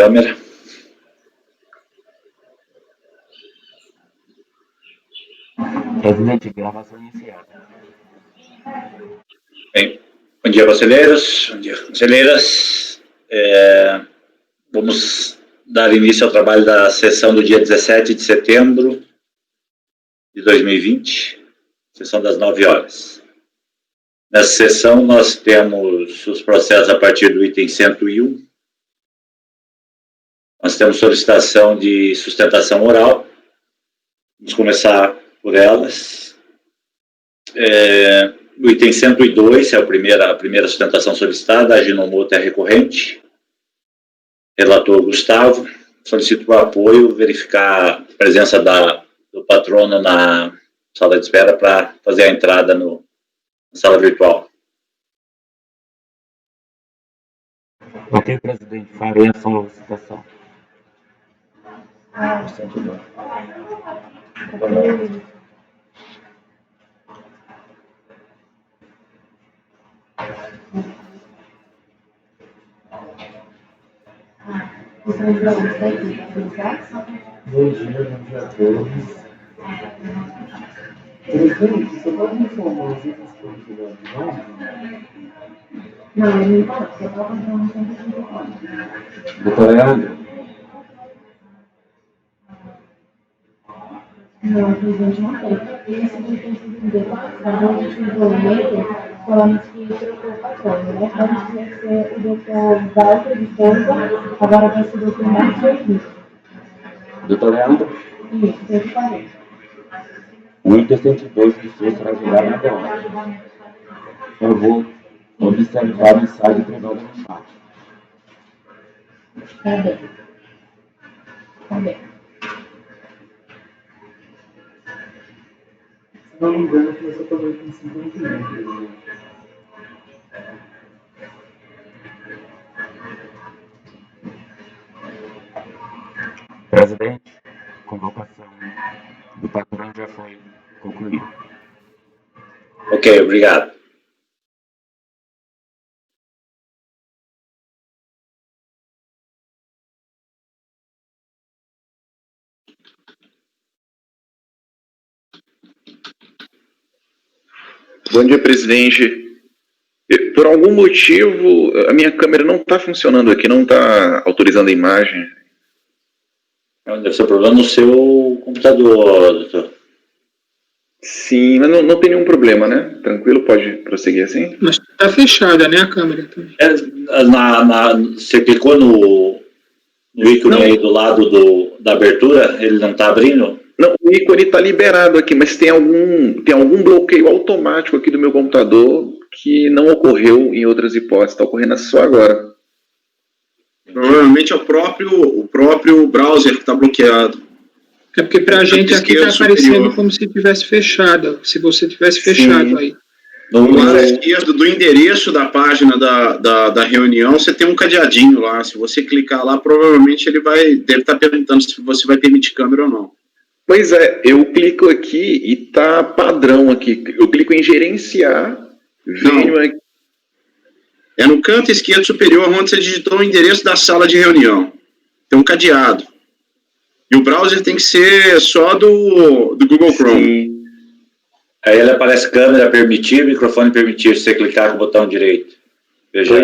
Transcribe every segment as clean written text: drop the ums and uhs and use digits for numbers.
câmera. Presidente, gravação iniciada. Bem, bom dia, conselheiros. Bom dia, conselheiras. Vamos dar início ao trabalho da sessão do dia 17 de setembro de 2020, sessão das 9 horas. Nessa sessão, nós temos os processos a partir do item 101. Nós temos solicitação de sustentação oral. Vamos começar por elas. O item 102 é a primeira sustentação solicitada, a Ginomoto é recorrente. Relator Gustavo, solicito o apoio, verificar a presença do patrono na sala de espera para fazer a entrada na sala virtual. Ok, presidente, farei a solicitação. Bom dia a todos. Presidente, você pode me informar os itens que foram julgados ontem? Não, ele não pode, você pode fazer um tempo de telefone. Doutor Leandro? Não, presidente, não tem. Esse do item 32, a gente enviou um e-mail falando que trocou o patrono, né? Antes ia ser o doutor Walter de Souza, agora vai ser o doutor Marcos Henrique. Doutor Leandro? Isso, eu te falei. O item 102 do senhor será julgado agora. Eu vou observar a mensagem privada no chat. Tá bem. Tá bem. Se não me engano, começou também com 51, presidente. Presidente, convocação do patrão já foi concluída. Ok, obrigado. Bom dia, presidente. Por algum motivo, a minha câmera não está funcionando aqui, não está autorizando a imagem. Deve ser problema no seu computador, doutor. Sim, mas não tem nenhum problema, né? Tranquilo, pode prosseguir assim? Mas está fechada, né, a câmera também. Você clicou no ícone aí do lado da abertura, ele não está abrindo? Não, o ícone está liberado aqui, mas tem algum bloqueio automático aqui do meu computador que não ocorreu em outras hipóteses, está ocorrendo só agora. Provavelmente é o próprio browser que está bloqueado. É porque para a gente aqui está aparecendo como se tivesse fechada, se você tivesse fechado. Sim. Aí. Do lado esquerdo do endereço da página da reunião, você tem um cadeadinho lá. Se você clicar lá, provavelmente ele deve estar perguntando se você vai permitir câmera ou não. Pois é, eu clico aqui e tá padrão aqui. Eu clico em gerenciar, venho aqui. É no canto esquerdo superior, onde você digitou o endereço da sala de reunião. Tem um cadeado. E o browser tem que ser só do Google Chrome. Sim. Aí ele aparece câmera permitir, microfone permitir, se você clicar com o botão direito. Veja.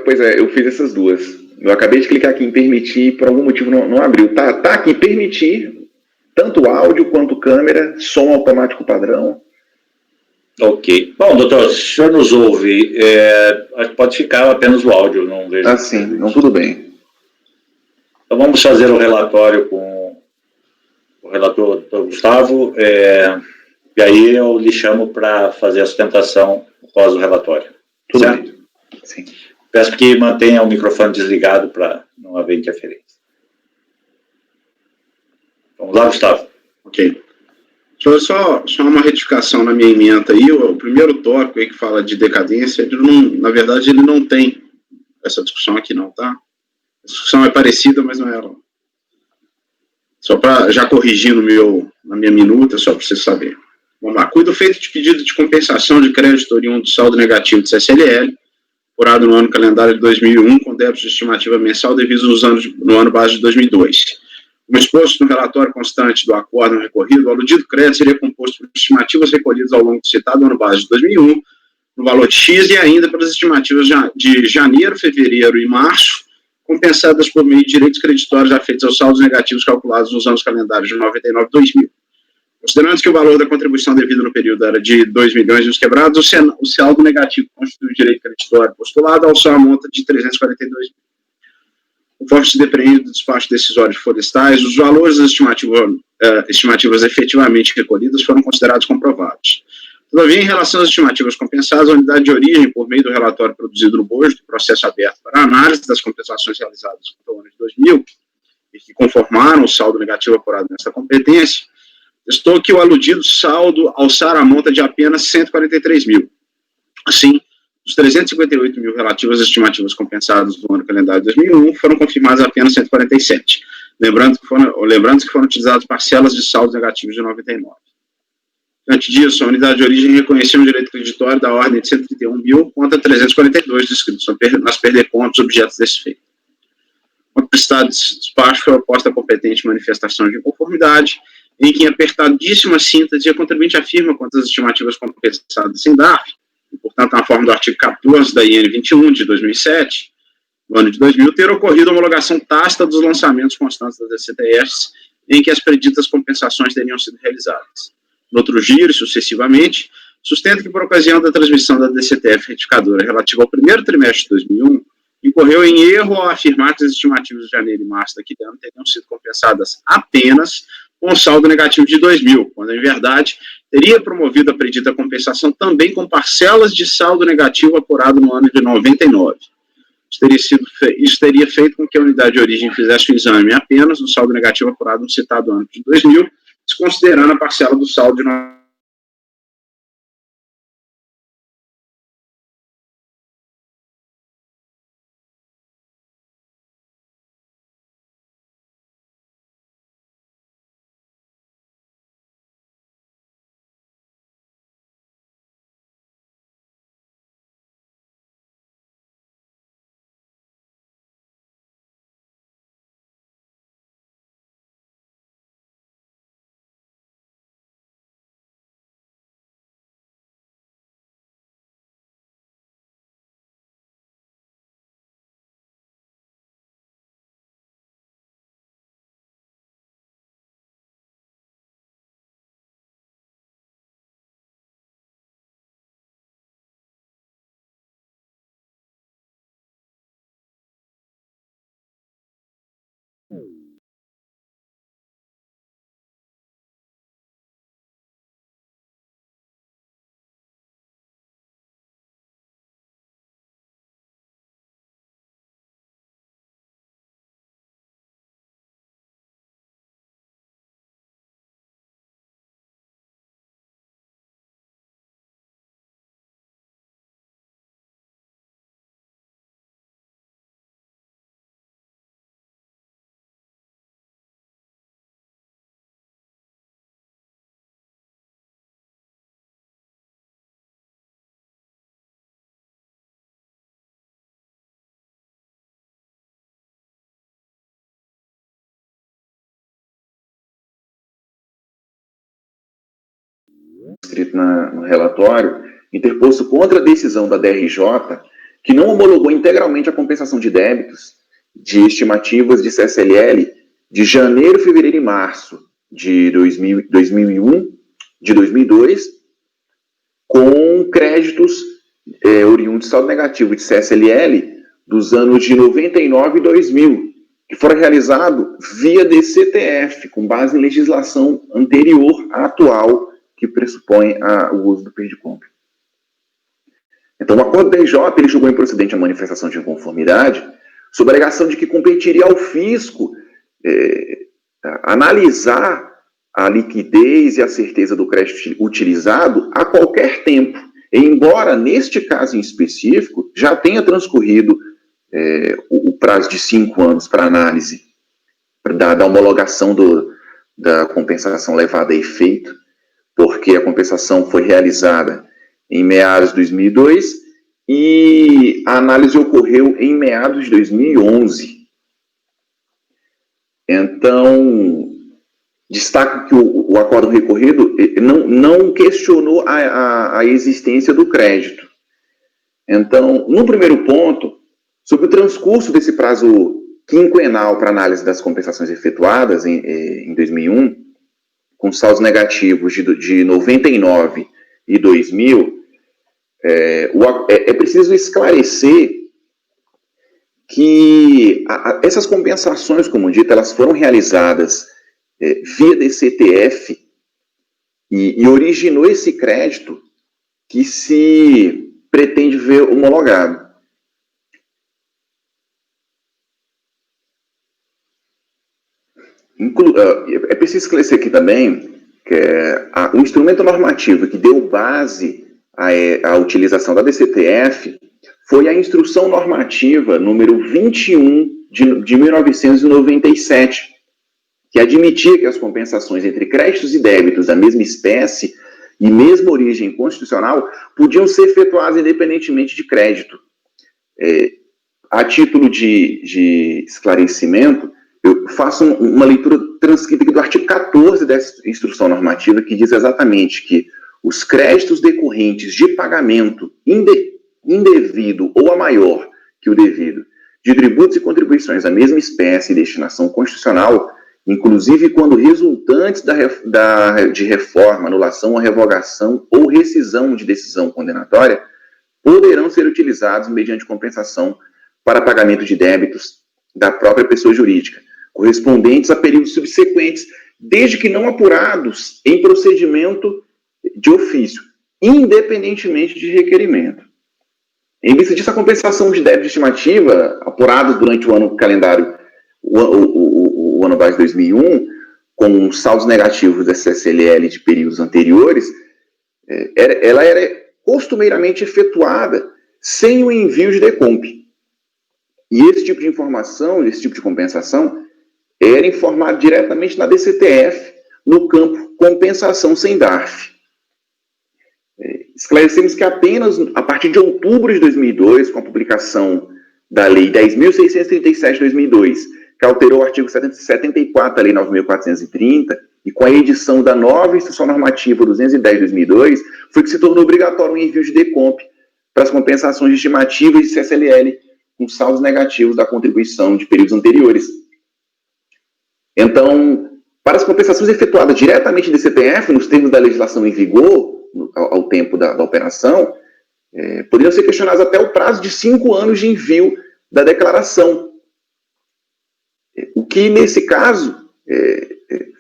Pois é, eu fiz essas duas. Eu acabei de clicar aqui em permitir e por algum motivo não abriu. Tá aqui em permitir, tanto áudio quanto câmera, som automático padrão. Ok. Bom, doutor, se o senhor nos ouve, pode ficar apenas o áudio, não vejo. Ah, sim, não, tudo bem. Então vamos fazer o relatório com o relator doutor Gustavo, e aí eu lhe chamo para fazer a sustentação após o relatório. Tudo certo? bem. Sim. Peço que mantenha o microfone desligado para não haver interferência. Vamos lá, Gustavo. Ok. Só uma retificação na minha emenda aí. O primeiro tópico aí que fala de decadência, na verdade ele não tem essa discussão aqui não, tá? A discussão é parecida, mas não é ela. Só para já corrigir na minha minuta, só para você saber. Vamos lá. Cuido feito de pedido de compensação de crédito oriundo do saldo negativo de CSLL, apurado no ano calendário de 2001, com débitos de estimativa mensal devidos no ano base de 2002. Como exposto no relatório constante do acordo recorrido, o aludido crédito seria composto por estimativas recolhidas ao longo do citado ano base de 2001, no valor de X, e ainda pelas estimativas de janeiro, fevereiro e março, compensadas por meio de direitos creditórios já feitos aos saldos negativos calculados nos anos calendários de 99 e 2000. Considerando que o valor da contribuição devida no período era de 2 milhões e uns quebrados, o saldo negativo constitui o direito creditório postulado ao só a monta de 342 mil. Conforme se depreende do despacho decisório de florestais, os valores das estimativas efetivamente recolhidas foram considerados comprovados. Todavia, em relação às estimativas compensadas, a unidade de origem, por meio do relatório produzido no bojo do processo aberto para análise das compensações realizadas no ano de 2000, e que conformaram o saldo negativo apurado nesta competência, testou que o aludido saldo alçara a monta de apenas 143 mil. Assim, os 358 mil relativos às estimativas compensadas do ano calendário de 2001 foram confirmadas apenas 147, lembrando que foram utilizadas parcelas de saldos negativos de 99. Diante disso, a unidade de origem reconheceu um direito creditório da ordem de 131 mil contra 342 descritos nas perder-contas objetos desse feito. Quanto ao estado de despacho, foi oposta a competente manifestação de inconformidade, em que, em apertadíssima síntese, a contribuinte afirma quanto às estimativas compensadas sem DARF, e, portanto, na forma do artigo 14 da IN 21 de 2007, no ano de 2000, ter ocorrido a homologação tácita dos lançamentos constantes das DCTFs, em que as preditas compensações teriam sido realizadas. No outro giro, e sucessivamente, sustenta que, por ocasião da transmissão da DCTF retificadora relativa ao primeiro trimestre de 2001, incorreu em erro ao afirmar que as estimativas de janeiro e março daquele ano teriam sido compensadas apenas com o saldo negativo de 2000, quando, em verdade, teria promovido a predita compensação também com parcelas de saldo negativo apurado no ano de 99. Isso teria feito com que a unidade de origem fizesse o exame apenas no saldo negativo apurado no citado ano de 2000, desconsiderando a parcela do saldo de 99. Escrito no relatório, interposto contra a decisão da DRJ, que não homologou integralmente a compensação de débitos de estimativas de CSLL de janeiro, fevereiro e março de 2001, de 2002, com créditos oriundos de saldo negativo de CSLL dos anos de 99 e 2000, que foram realizados via DCTF, com base em legislação anterior à atual, que pressupõe o uso do perdiconto. Então, o acordo da DRJ, ele julgou improcedente a manifestação de inconformidade, sob a alegação de que competiria ao fisco analisar a liquidez e a certeza do crédito utilizado a qualquer tempo, embora, neste caso em específico, já tenha transcorrido o prazo de 5 anos para análise da homologação da compensação levada a efeito, porque a compensação foi realizada em meados de 2002, e a análise ocorreu em meados de 2011. Então, destaco que o acórdão recorrido não questionou a existência do crédito. Então, no primeiro ponto, sobre o transcurso desse prazo quinquenal para análise das compensações efetuadas em 2001, com saldos negativos de 99 e 2000, é preciso esclarecer que essas compensações, como dito, elas foram realizadas via DCTF e originou esse crédito que se pretende ver homologado. É preciso esclarecer aqui também que o instrumento normativo que deu base à utilização da DCTF foi a Instrução Normativa número 21 de 1997, que admitia que as compensações entre créditos e débitos da mesma espécie e mesma origem constitucional podiam ser efetuadas independentemente de crédito. A título de esclarecimento, eu faço uma leitura transcrita aqui do artigo 14 dessa instrução normativa, que diz exatamente que os créditos decorrentes de pagamento indevido ou a maior que o devido de tributos e contribuições da mesma espécie e destinação constitucional, inclusive quando resultantes de reforma, anulação ou revogação ou rescisão de decisão condenatória, poderão ser utilizados mediante compensação para pagamento de débitos da própria pessoa jurídica, correspondentes a períodos subsequentes, desde que não apurados em procedimento de ofício, independentemente de requerimento. Em vista disso, a compensação de débito de estimativa, apurados durante o ano calendário, o ano base 2001, com saldos negativos da CSLL de períodos anteriores, ela era costumeiramente efetuada sem o envio de decomp. E esse tipo de informação, esse tipo de compensação, era informado diretamente na DCTF, no campo compensação sem DARF. Esclarecemos que apenas a partir de outubro de 2002, com a publicação da Lei 10.637 de 2002, que alterou o artigo 74 da Lei 9.430, e com a edição da nova Instrução Normativa 210 de 2002, foi que se tornou obrigatório o envio de decomp para as compensações de estimativas de CSLL com saldos negativos da contribuição de períodos anteriores. Então, para as compensações efetuadas diretamente em DCTF, nos termos da legislação em vigor, ao tempo da operação, poderiam ser questionados até o prazo de 5 anos de envio da declaração. O que, nesse caso,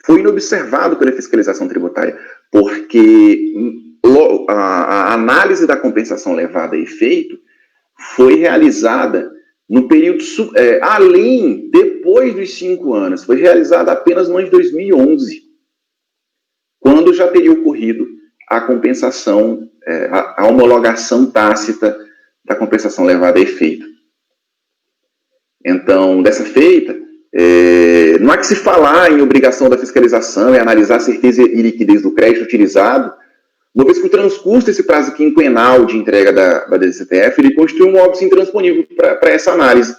foi inobservado pela fiscalização tributária, porque a análise da compensação levada a efeito foi realizada no período depois dos 5 anos, foi realizada apenas no ano de 2011, quando já teria ocorrido a compensação, a homologação tácita da compensação levada a efeito. Então, dessa feita, não há que se falar em obrigação da fiscalização e analisar a certeza e liquidez do crédito utilizado, uma vez que o transcurso desse prazo quinquenal de entrega da DCTF, ele constitui um óbice intransponível para essa análise.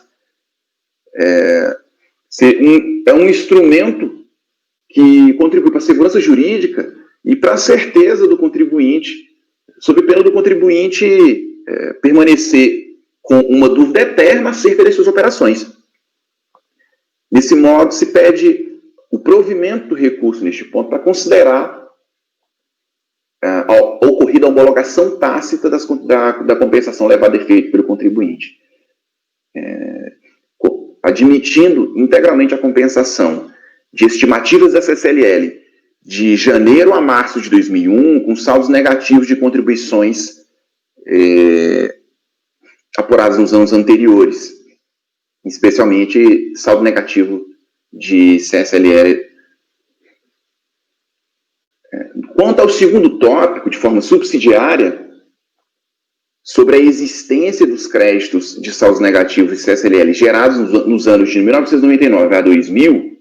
É um instrumento que contribui para a segurança jurídica e para a certeza do contribuinte, sob pena do contribuinte permanecer com uma dúvida eterna acerca das suas operações. Desse modo, se pede o provimento do recurso neste ponto para considerar a ocorrida homologação tácita da compensação levada a efeito pelo contribuinte, admitindo integralmente a compensação de estimativas da CSLL de janeiro a março de 2001, com saldos negativos de contribuições apurados nos anos anteriores, especialmente saldo negativo de CSLL. Quanto ao segundo tópico, de forma subsidiária, sobre a existência dos créditos de saldos negativos de CSLL gerados nos anos de 1999 a 2000,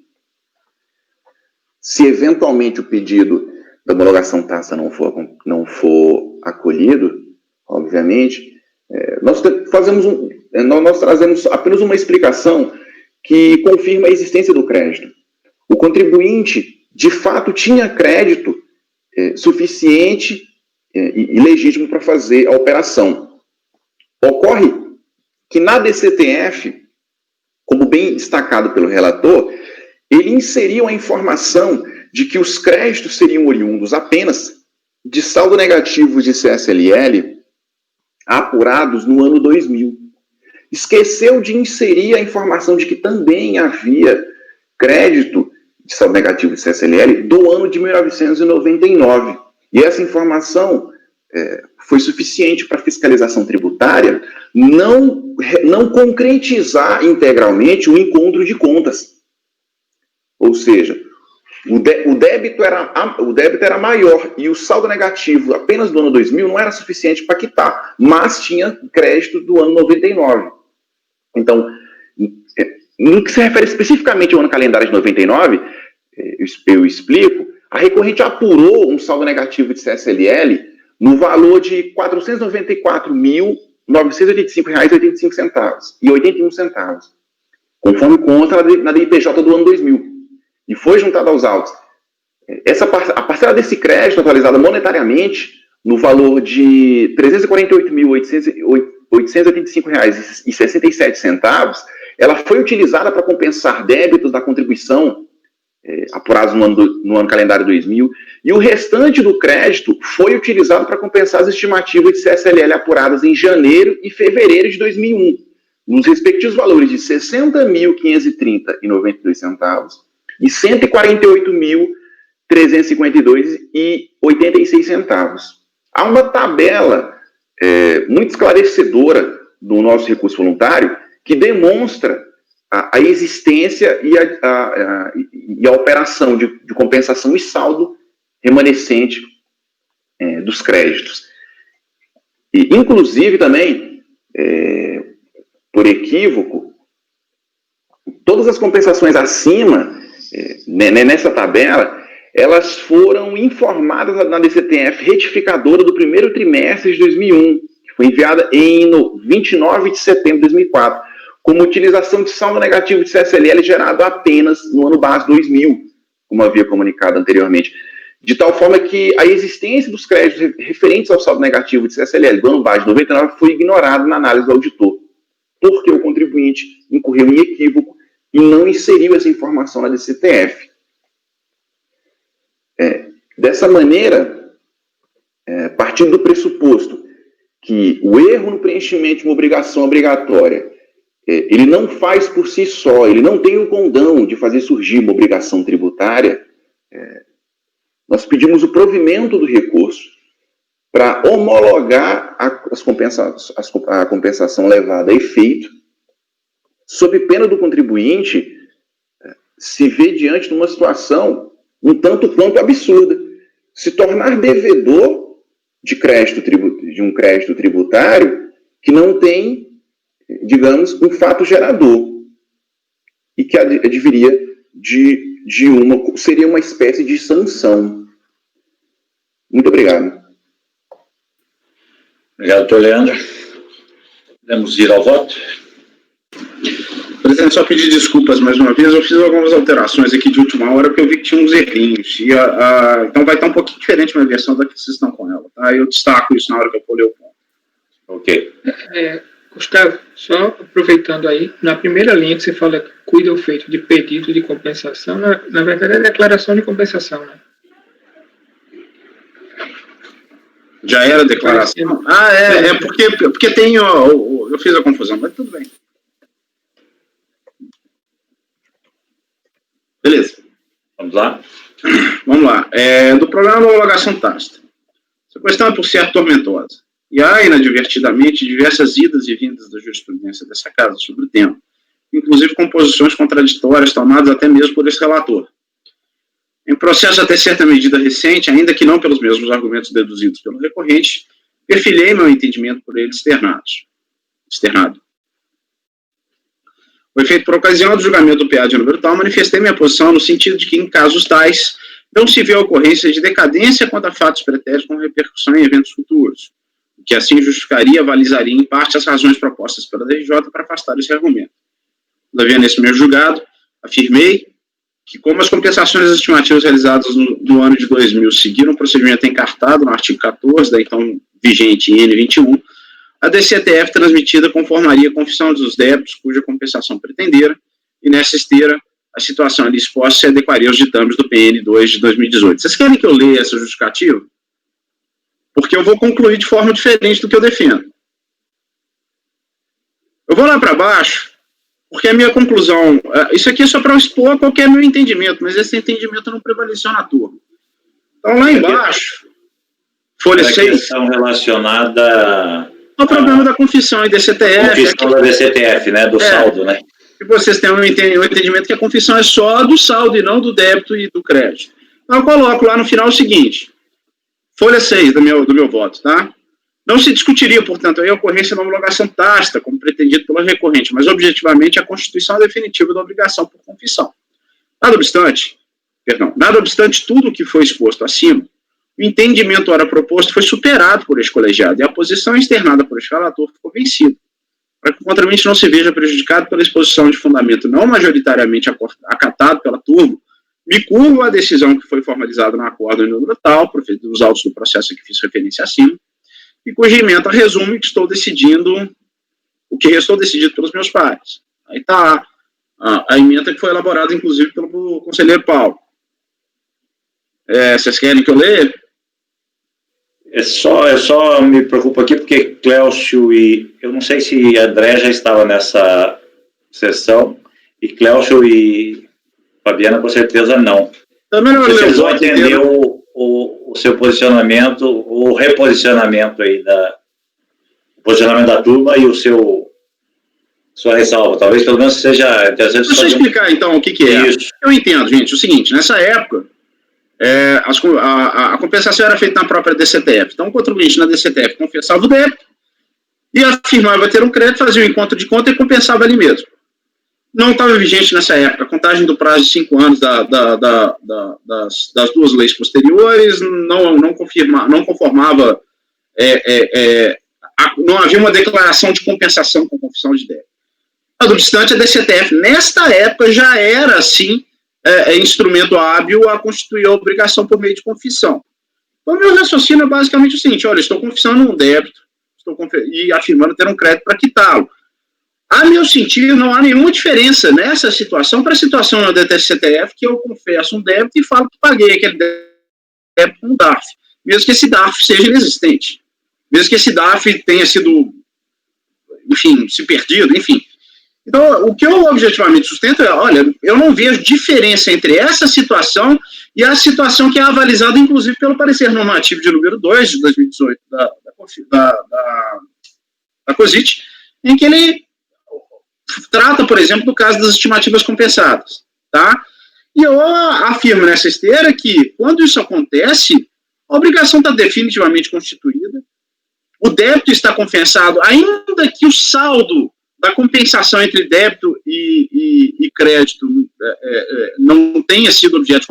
se eventualmente o pedido da homologação tácita não for acolhido, obviamente, Nós trazemos apenas uma explicação que confirma a existência do crédito. O contribuinte, de fato, tinha crédito suficiente e legítimo para fazer a operação. Ocorre que na DCTF, como bem destacado pelo relator, ele inseriu a informação de que os créditos seriam oriundos apenas de saldo negativo de CSLL apurados no ano 2000. Esqueceu de inserir a informação de que também havia crédito de saldo negativo de CSLL do ano de 1999. E essa informação foi suficiente para a fiscalização tributária não concretizar integralmente o encontro de contas. Ou seja, o débito era maior e o saldo negativo apenas do ano 2000 não era suficiente para quitar, mas tinha crédito do ano 99. Então, no que se refere especificamente ao ano calendário de 99, eu explico, a recorrente apurou um saldo negativo de CSLL no valor de R$ 494.985,85, conforme consta na DIPJ do ano 2000, e foi juntado aos autos. A parcela desse crédito atualizada monetariamente no valor de R$ 348.885,67, ela foi utilizada para compensar débitos da contribuição apurados no ano calendário 2000, e o restante do crédito foi utilizado para compensar as estimativas de CSLL apuradas em janeiro e fevereiro de 2001, nos respectivos valores de R$ 60.530,92 e R$ 148.352,86. Há uma tabela muito esclarecedora do nosso recurso voluntário que demonstra a existência e a operação de compensação e saldo remanescente dos créditos. E, inclusive, também, por equívoco, todas as compensações acima, nessa tabela, elas foram informadas na DCTF retificadora do primeiro trimestre de 2001, que foi enviada em 29 de setembro de 2004, como utilização de saldo negativo de CSLL gerado apenas no ano base 2000, como havia comunicado anteriormente. De tal forma que a existência dos créditos referentes ao saldo negativo de CSLL do ano base 99 foi ignorada na análise do auditor, porque o contribuinte incorreu em equívoco e não inseriu essa informação na DCTF. Dessa maneira, partindo do pressuposto que o erro no preenchimento de uma obrigação obrigatória ele não faz por si só, ele não tem o condão de fazer surgir uma obrigação tributária, nós pedimos o provimento do recurso para homologar a compensação levada a efeito, sob pena do contribuinte se ver diante de uma situação um tanto quanto absurda, se tornar devedor de um crédito tributário que não tem, digamos, um fato gerador, e que adviria seria uma espécie de sanção. Muito obrigado. Obrigado, doutor Leandro. Podemos ir ao voto? Presidente, só pedir desculpas mais uma vez, eu fiz algumas alterações aqui de última hora, porque eu vi que tinha uns errinhos, então vai estar um pouquinho diferente a minha versão da que vocês estão com ela, tá? Eu destaco isso na hora que eu for ler o ponto. Ok. Gustavo, só aproveitando aí, na primeira linha que você fala que cuida o feito de pedido de compensação, na verdade é declaração de compensação, né? Já era declaração? Porque tem, eu fiz a confusão, mas tudo bem. Beleza. Vamos lá? Vamos lá. Do programa de homologação tácita. Essa questão é por certo tormentosa. E há, inadvertidamente, diversas idas e vindas da jurisprudência dessa casa sobre o tema, inclusive com posições contraditórias tomadas até mesmo por esse relator. Em processo até certa medida recente, ainda que não pelos mesmos argumentos deduzidos pelo recorrente, perfilhei meu entendimento por ele externado. Foi feito por ocasião do julgamento do PA de número tal, manifestei minha posição no sentido de que, em casos tais, não se vê a ocorrência de decadência quanto a fatos pretéritos com repercussão em eventos futuros, que assim justificaria, avalizaria em parte as razões propostas pela DRJ para afastar esse argumento. Todavia, nesse meu julgado, afirmei que, como as compensações estimativas realizadas no ano de 2000 seguiram o procedimento encartado no artigo 14 da então vigente N21, a DCTF transmitida conformaria a confissão dos débitos cuja compensação pretendera, e nessa esteira, a situação ali exposta se adequaria aos ditames do PN2 de 2018. Vocês querem que eu leia essa justificativa? Porque eu vou concluir de forma diferente do que eu defendo. Eu vou lá para baixo, porque a minha conclusão, isso aqui é só para expor qualquer meu entendimento, mas esse entendimento não prevaleceu na turma. Então, lá embaixo, folha 6... questão relacionada ao problema da confissão e DCTF. Confissão da DCTF, né, do saldo, né? Que vocês têm um entendimento que a confissão é só do saldo e não do débito e do crédito. Então, eu coloco lá no final o seguinte, folha 6 do meu voto, tá? Não se discutiria, portanto, a ocorrência da homologação tácita, como pretendido pela recorrente, mas, objetivamente, a constituição definitiva da obrigação por confissão. Nada obstante tudo o que foi exposto acima, o entendimento ora proposto foi superado por este colegiado, e a posição externada por este relator ficou vencida, para que o contramente não se veja prejudicado pela exposição de fundamento não majoritariamente acatado pela turma, me curvo à decisão que foi formalizada no acordo em número tal, dos autos do processo a que fiz referência acima, e cuja ementa resume que estou decidindo o que restou decidido pelos meus pares. Aí está a ementa que foi elaborada, inclusive, pelo conselheiro Paulo. Vocês querem que eu leia? É só me preocupa aqui porque Cléucio e... Eu não sei se André já estava nessa sessão, e Cléucio e Fabiana com certeza não. Também não. Vocês vão entender o seu posicionamento, o reposicionamento aí o posicionamento da turma e sua ressalva. Talvez pelo menos seja interessante. Deixa eu explicar então o que é. Isso. Eu entendo, gente, o seguinte, nessa época, a compensação era feita na própria DCTF. Então, o contribuinte na DCTF confessava o débito e afirmava ter um crédito, fazia o encontro de conta e compensava ali mesmo. Não estava vigente nessa época a contagem do prazo de 5 anos das duas leis posteriores, não conformava, não havia uma declaração de compensação com confissão de débito. Não obstante, a DCTF, nesta época, já era, assim, instrumento hábil a constituir a obrigação por meio de confissão. Então, meu raciocínio é basicamente o seguinte, olha, estou confessando um débito e afirmando ter um crédito para quitá-lo. A meu sentido, não há nenhuma diferença nessa situação para a situação na DCTF, que eu confesso um débito e falo que paguei aquele débito com DARF, mesmo que esse DARF seja inexistente, mesmo que esse DARF tenha sido, enfim, se perdido, enfim. Então, o que eu objetivamente sustento é, olha, eu não vejo diferença entre essa situação e a situação que é avalizada, inclusive, pelo parecer normativo de número 2 de 2018 da COSIT, em que ele trata, por exemplo, do caso das estimativas compensadas, tá? E eu afirmo nessa esteira que, quando isso acontece, a obrigação está definitivamente constituída, o débito está compensado, ainda que o saldo da compensação entre débito e crédito não tenha sido objeto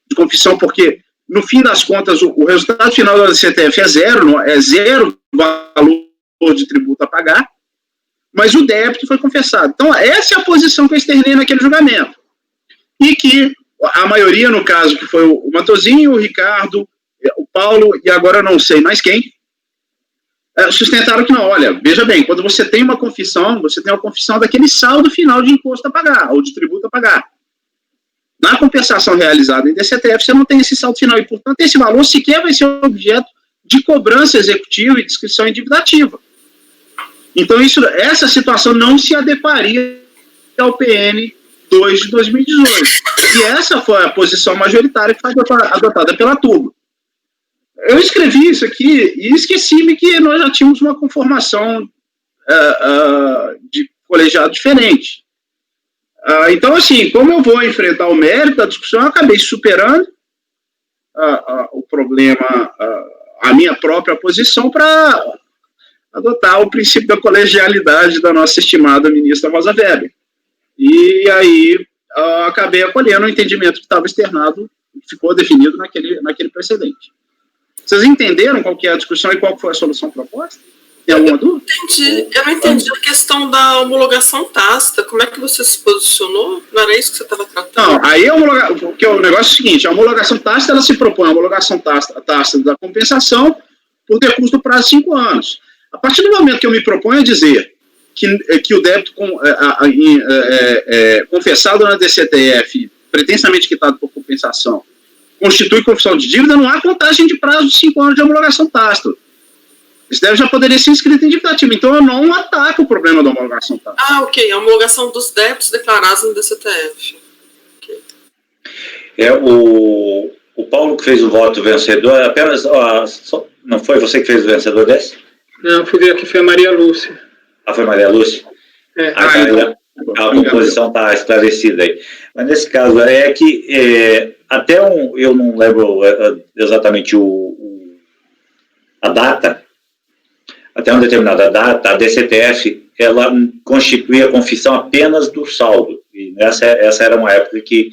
de confissão, porque, no fim das contas, o resultado final da CTF é zero valor de tributo a pagar, mas o débito foi confessado. Então, essa é a posição que eu externei naquele julgamento. E que a maioria, no caso, que foi o Matosinho, o Ricardo, o Paulo, e agora eu não sei mais quem, sustentaram que não, olha, veja bem, quando você tem uma confissão, você tem uma confissão daquele saldo final de imposto a pagar, ou de tributo a pagar. Na compensação realizada em DCTF, você não tem esse saldo final, e, portanto, esse valor sequer vai ser objeto de cobrança executiva e de inscrição endividativa. Então, essa situação não se adequaria ao PN 2 de 2018. E essa foi a posição majoritária que foi adotada pela turma. Eu escrevi isso aqui e esqueci-me que nós já tínhamos uma conformação de colegiado diferente. Então, assim, como eu vou enfrentar o mérito da discussão, eu acabei superando o problema, a minha própria posição, para adotar o princípio da colegialidade da nossa estimada ministra Rosa Weber. E aí acabei acolhendo o entendimento que estava externado, que ficou definido naquele precedente. Vocês entenderam qual que é a discussão e qual foi a solução proposta? Tem alguma dúvida? Eu não entendi a questão da homologação tácita. Como é que você se posicionou? Não era isso que você estava tratando? Não, aí porque o negócio é o seguinte, a homologação tácita, ela se propõe a homologação tácita da compensação por decurso do prazo de 5 anos. A partir do momento que eu me proponho a dizer que o débito confessado na DCTF, pretensamente quitado por compensação, constitui confissão de dívida, não há contagem de prazo de 5 anos de homologação tácita. Esse débito já poderia ser inscrito em dívida ativa. Então, eu não ataco o problema da homologação tácita. Ah, ok. A homologação dos débitos declarados no DCTF. Okay. O Paulo que fez o voto vencedor, apenas... não foi você que fez o vencedor desse? Não, fui aqui, foi a Maria Lúcia. Ah, foi Maria Lúcia? É. A composição está esclarecida aí. Mas nesse caso, é que eu não lembro exatamente a data, até uma determinada data, a DCTF, ela constituía a confissão apenas do saldo. E essa era uma época que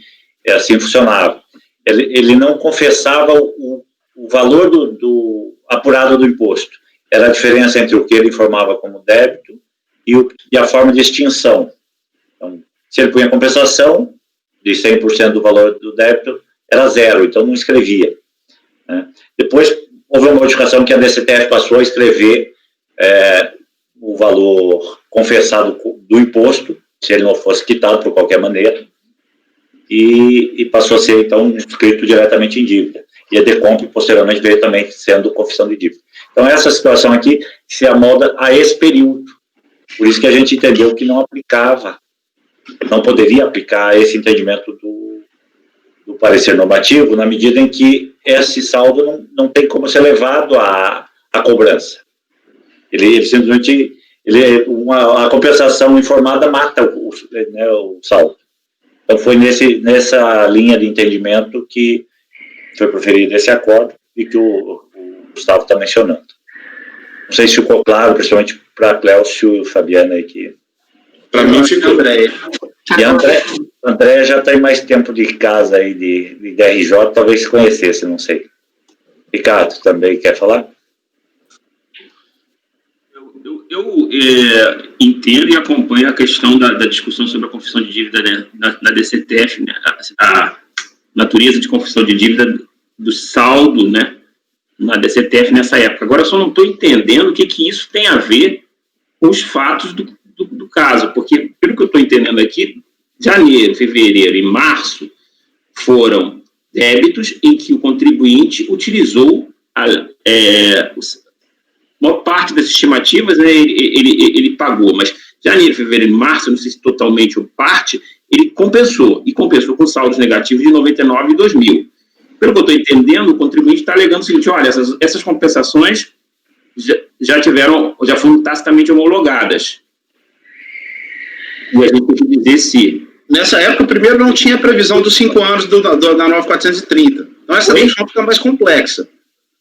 assim funcionava. Ele não confessava o valor do apurado do imposto. Era a diferença entre o que ele informava como débito e a forma de extinção. Então, se ele punha compensação de 100% do valor do débito, era zero, então não escrevia. Né? Depois, houve uma modificação que a DCTF passou a escrever o valor confessado do imposto, se ele não fosse quitado por qualquer maneira, e passou a ser, então, inscrito diretamente em dívida. E a Decomp, posteriormente, veio também sendo confissão de dívida. Então, essa situação aqui se amolda a esse período. Por isso que a gente entendeu que não aplicava, não poderia aplicar esse entendimento do parecer normativo, na medida em que esse saldo não tem como ser levado à cobrança. Ele simplesmente, a compensação informada mata o saldo. Então, foi nessa linha de entendimento que foi proferido esse acordo e que o Gustavo está mencionando. Não sei se ficou claro, principalmente para Clécio e Fabiana aí que... Para mim fica André. E André já tem mais tempo de casa aí de DRJ, talvez se conhecesse, não sei. Ricardo, também quer falar? Eu entendo e acompanho a questão da discussão sobre a confissão de dívida, né, na DCTF, né, a natureza de confissão de dívida do saldo, né, na DCTF nessa época. Agora, eu só não estou entendendo o que isso tem a ver com os fatos do caso, porque, pelo que eu estou entendendo aqui, janeiro, fevereiro e março foram débitos em que o contribuinte utilizou uma parte das estimativas, né, ele pagou, mas janeiro, fevereiro e março, não sei se totalmente ou parte, ele compensou, e compensou com saldos negativos de 99 e 2000. Pelo que eu estou entendendo, o contribuinte está alegando o seguinte: olha, essas compensações já foram tacitamente homologadas. E a gente tem que dizer se... Nessa época, primeiro, não tinha previsão dos 5 anos da 9430. Então, essa discussão fica mais complexa.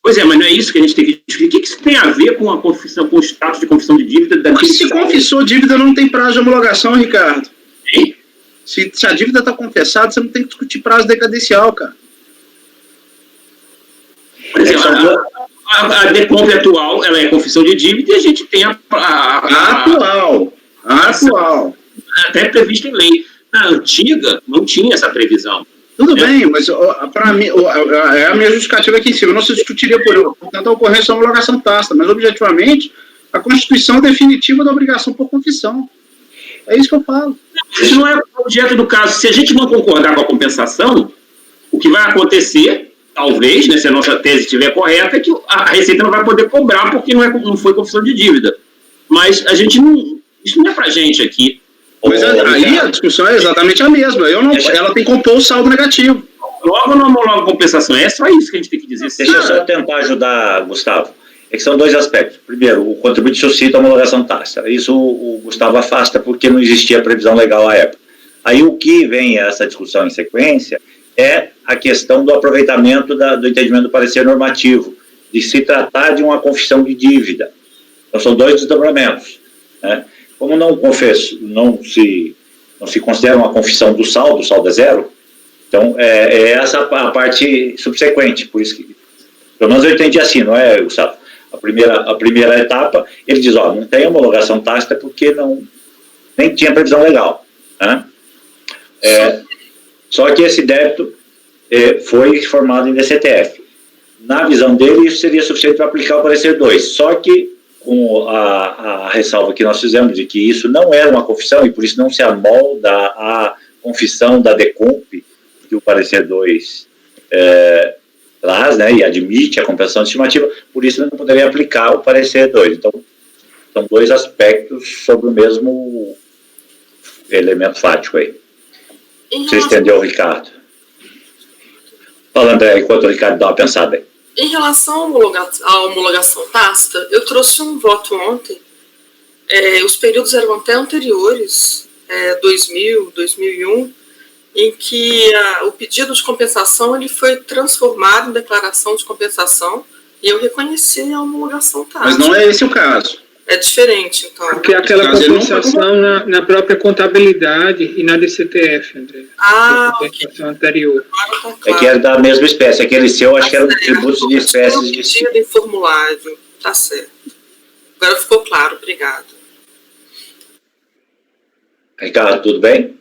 Pois é, mas não é isso que a gente tem que discutir. O que isso tem a ver com a confissão, com o status de confissão de dívida? Porque se confessou dívida, não tem prazo de homologação, Ricardo. Sim? Se a dívida está confessada, você não tem que discutir prazo decadencial, cara. Por exemplo, a Decomp atual, ela é confissão de dívida e a gente tem a atual. Até prevista em lei. Na antiga, não tinha essa previsão. Tudo bem, mas para mim, a minha justificativa aqui em cima, não se discutiria portanto, a ocorrência da homologação tácita, mas objetivamente, a constituição definitiva da obrigação por confissão. É isso que eu falo. Isso não é o objeto do caso. Se a gente não concordar com a compensação, o que vai acontecer, talvez, né, se a nossa tese estiver correta, é que a Receita não vai poder cobrar porque não foi confissão de dívida. Mas a gente não... Isso não é pra gente aqui. Mas aí a discussão é exatamente a mesma. Ela tem que compor o saldo negativo. Logo ou não homologa compensação? É só isso que a gente tem que dizer. Deixa eu só tentar ajudar, Gustavo. É que são dois aspectos. Primeiro, o contribuinte suscita a homologação tácita. Isso o Gustavo afasta porque não existia previsão legal à época. Aí o que vem essa discussão em sequência é a questão do aproveitamento do entendimento do parecer normativo, de se tratar de uma confissão de dívida. Então são dois desdobramentos, né? Como não se considera uma confissão do saldo é zero, então é essa a parte subsequente, por isso que Pelo menos eu entendi assim, não é, Gustavo? A primeira etapa, ele diz, ó, não tem homologação tácita porque nem tinha previsão legal. Né? Só que esse débito foi formado em DCTF. Na visão dele, isso seria suficiente para aplicar o parecer 2. Só que, com a ressalva que nós fizemos de que isso não era uma confissão e por isso não se amolda a confissão da DECOMP, que o parecer 2 traz, né, e admite a compensação estimativa, por isso não poderia aplicar o parecer 2. Então, são dois aspectos sobre o mesmo elemento fático aí. Você entendeu, Ricardo? Fala, André, enquanto o Ricardo dá uma pensada aí. Em relação à homologação tácita, eu trouxe um voto ontem. Os períodos eram até anteriores, 2000, 2001, em que o pedido de compensação ele foi transformado em declaração de compensação e eu reconheci a homologação tácita. Mas não é esse o caso. É diferente, então. Porque aquela compensação na própria contabilidade e na DCTF, André. Ok. Anterior. Agora tá claro. É que era da mesma espécie. Aquele seu, acho que era um tributo de espécies distintas. Pedido em formulário. Tá certo. Agora ficou claro. Obrigado. Ricardo, tudo bem?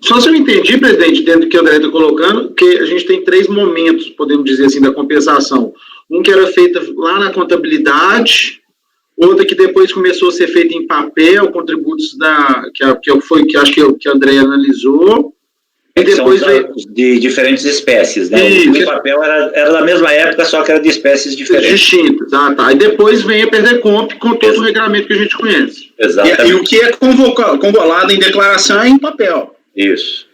Só se eu entendi, presidente, dentro do que o André está colocando, que a gente tem 3 momentos, podemos dizer assim, da compensação. Um que era feita lá na contabilidade, outra que depois começou a ser feita em papel, contributos que acho que o André analisou, e depois veio de diferentes espécies, né? O papel era da mesma época, só que era de espécies diferentes. Distintas, tá. E depois vem a PERDECOMP com todo o regulamento que a gente conhece. Exatamente. E o que é convolado em declaração é em papel. Isso.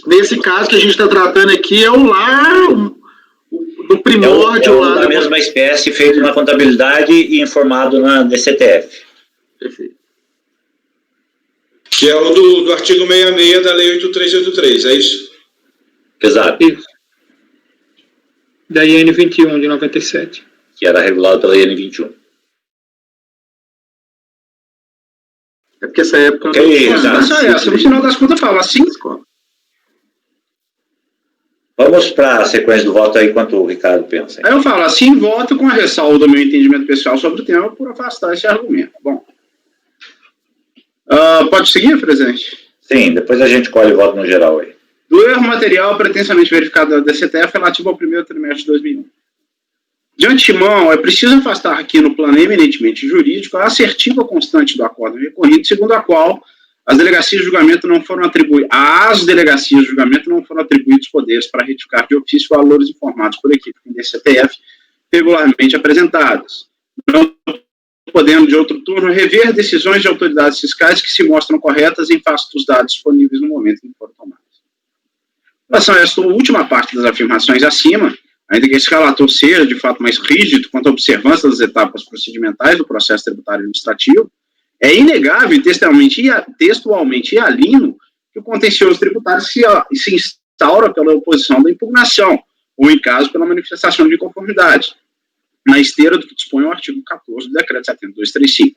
Nesse caso que a gente está tratando aqui é o lá do primórdio lá. Da mesma espécie, feito na contabilidade e informado na DCTF. Perfeito. Que é o do artigo 66 da Lei 8383, é isso? Exato. Isso. Da IN 21, de 97. Que era regulado pela IN 21. É porque essa época... No final das contas fala assim... Vamos para a sequência do voto aí, enquanto o Ricardo pensa. Aí eu falo assim, voto com a ressalva do meu entendimento pessoal sobre o tema por afastar esse argumento. Bom. Pode seguir, presidente? Sim, depois a gente colhe o voto no geral aí. Do erro material pretensamente verificado da DCTF relativo ao primeiro trimestre de 2001. De antemão, é preciso afastar aqui no plano eminentemente jurídico a assertiva constante do acordo recorrido, segundo a qual as delegacias de julgamento não foram atribuídas poderes para retificar de ofício valores informados por equipe em DCTF regularmente apresentados, não podendo, de outro turno, rever decisões de autoridades fiscais que se mostram corretas em face dos dados disponíveis no momento em que foram tomadas. Em relação a esta última parte das afirmações acima, ainda que esse relator seja, de fato, mais rígido quanto à observância das etapas procedimentais do processo tributário administrativo, é inegável textualmente e alino que o contencioso tributário se instaura pela oposição da impugnação, ou, em caso, pela manifestação de inconformidade, na esteira do que dispõe o artigo 14 do Decreto 7235.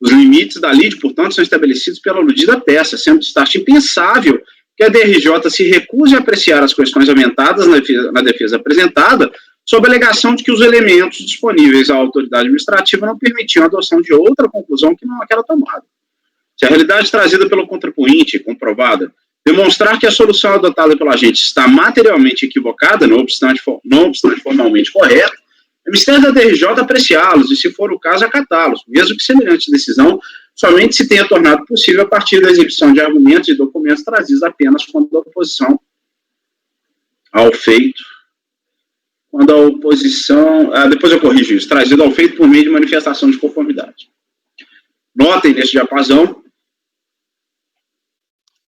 Os limites da lide, portanto, são estabelecidos pela aludida peça, sendo de start impensável que a DRJ se recuse a apreciar as questões aumentadas na defesa apresentada, sob a alegação de que os elementos disponíveis à autoridade administrativa não permitiam a adoção de outra conclusão que não aquela tomada. Se a realidade trazida pelo contrapoente, comprovada, demonstrar que a solução adotada pelo agente está materialmente equivocada, não obstante formalmente correta, é mistério da DRJ apreciá-los e, se for o caso, acatá-los, mesmo que semelhante decisão somente se tenha tornado possível a partir da exibição de argumentos e documentos trazidos apenas quando a oposição ao feito, depois eu corrijo isso, trazido ao feito por meio de manifestação de conformidade. Notem nesse diapasão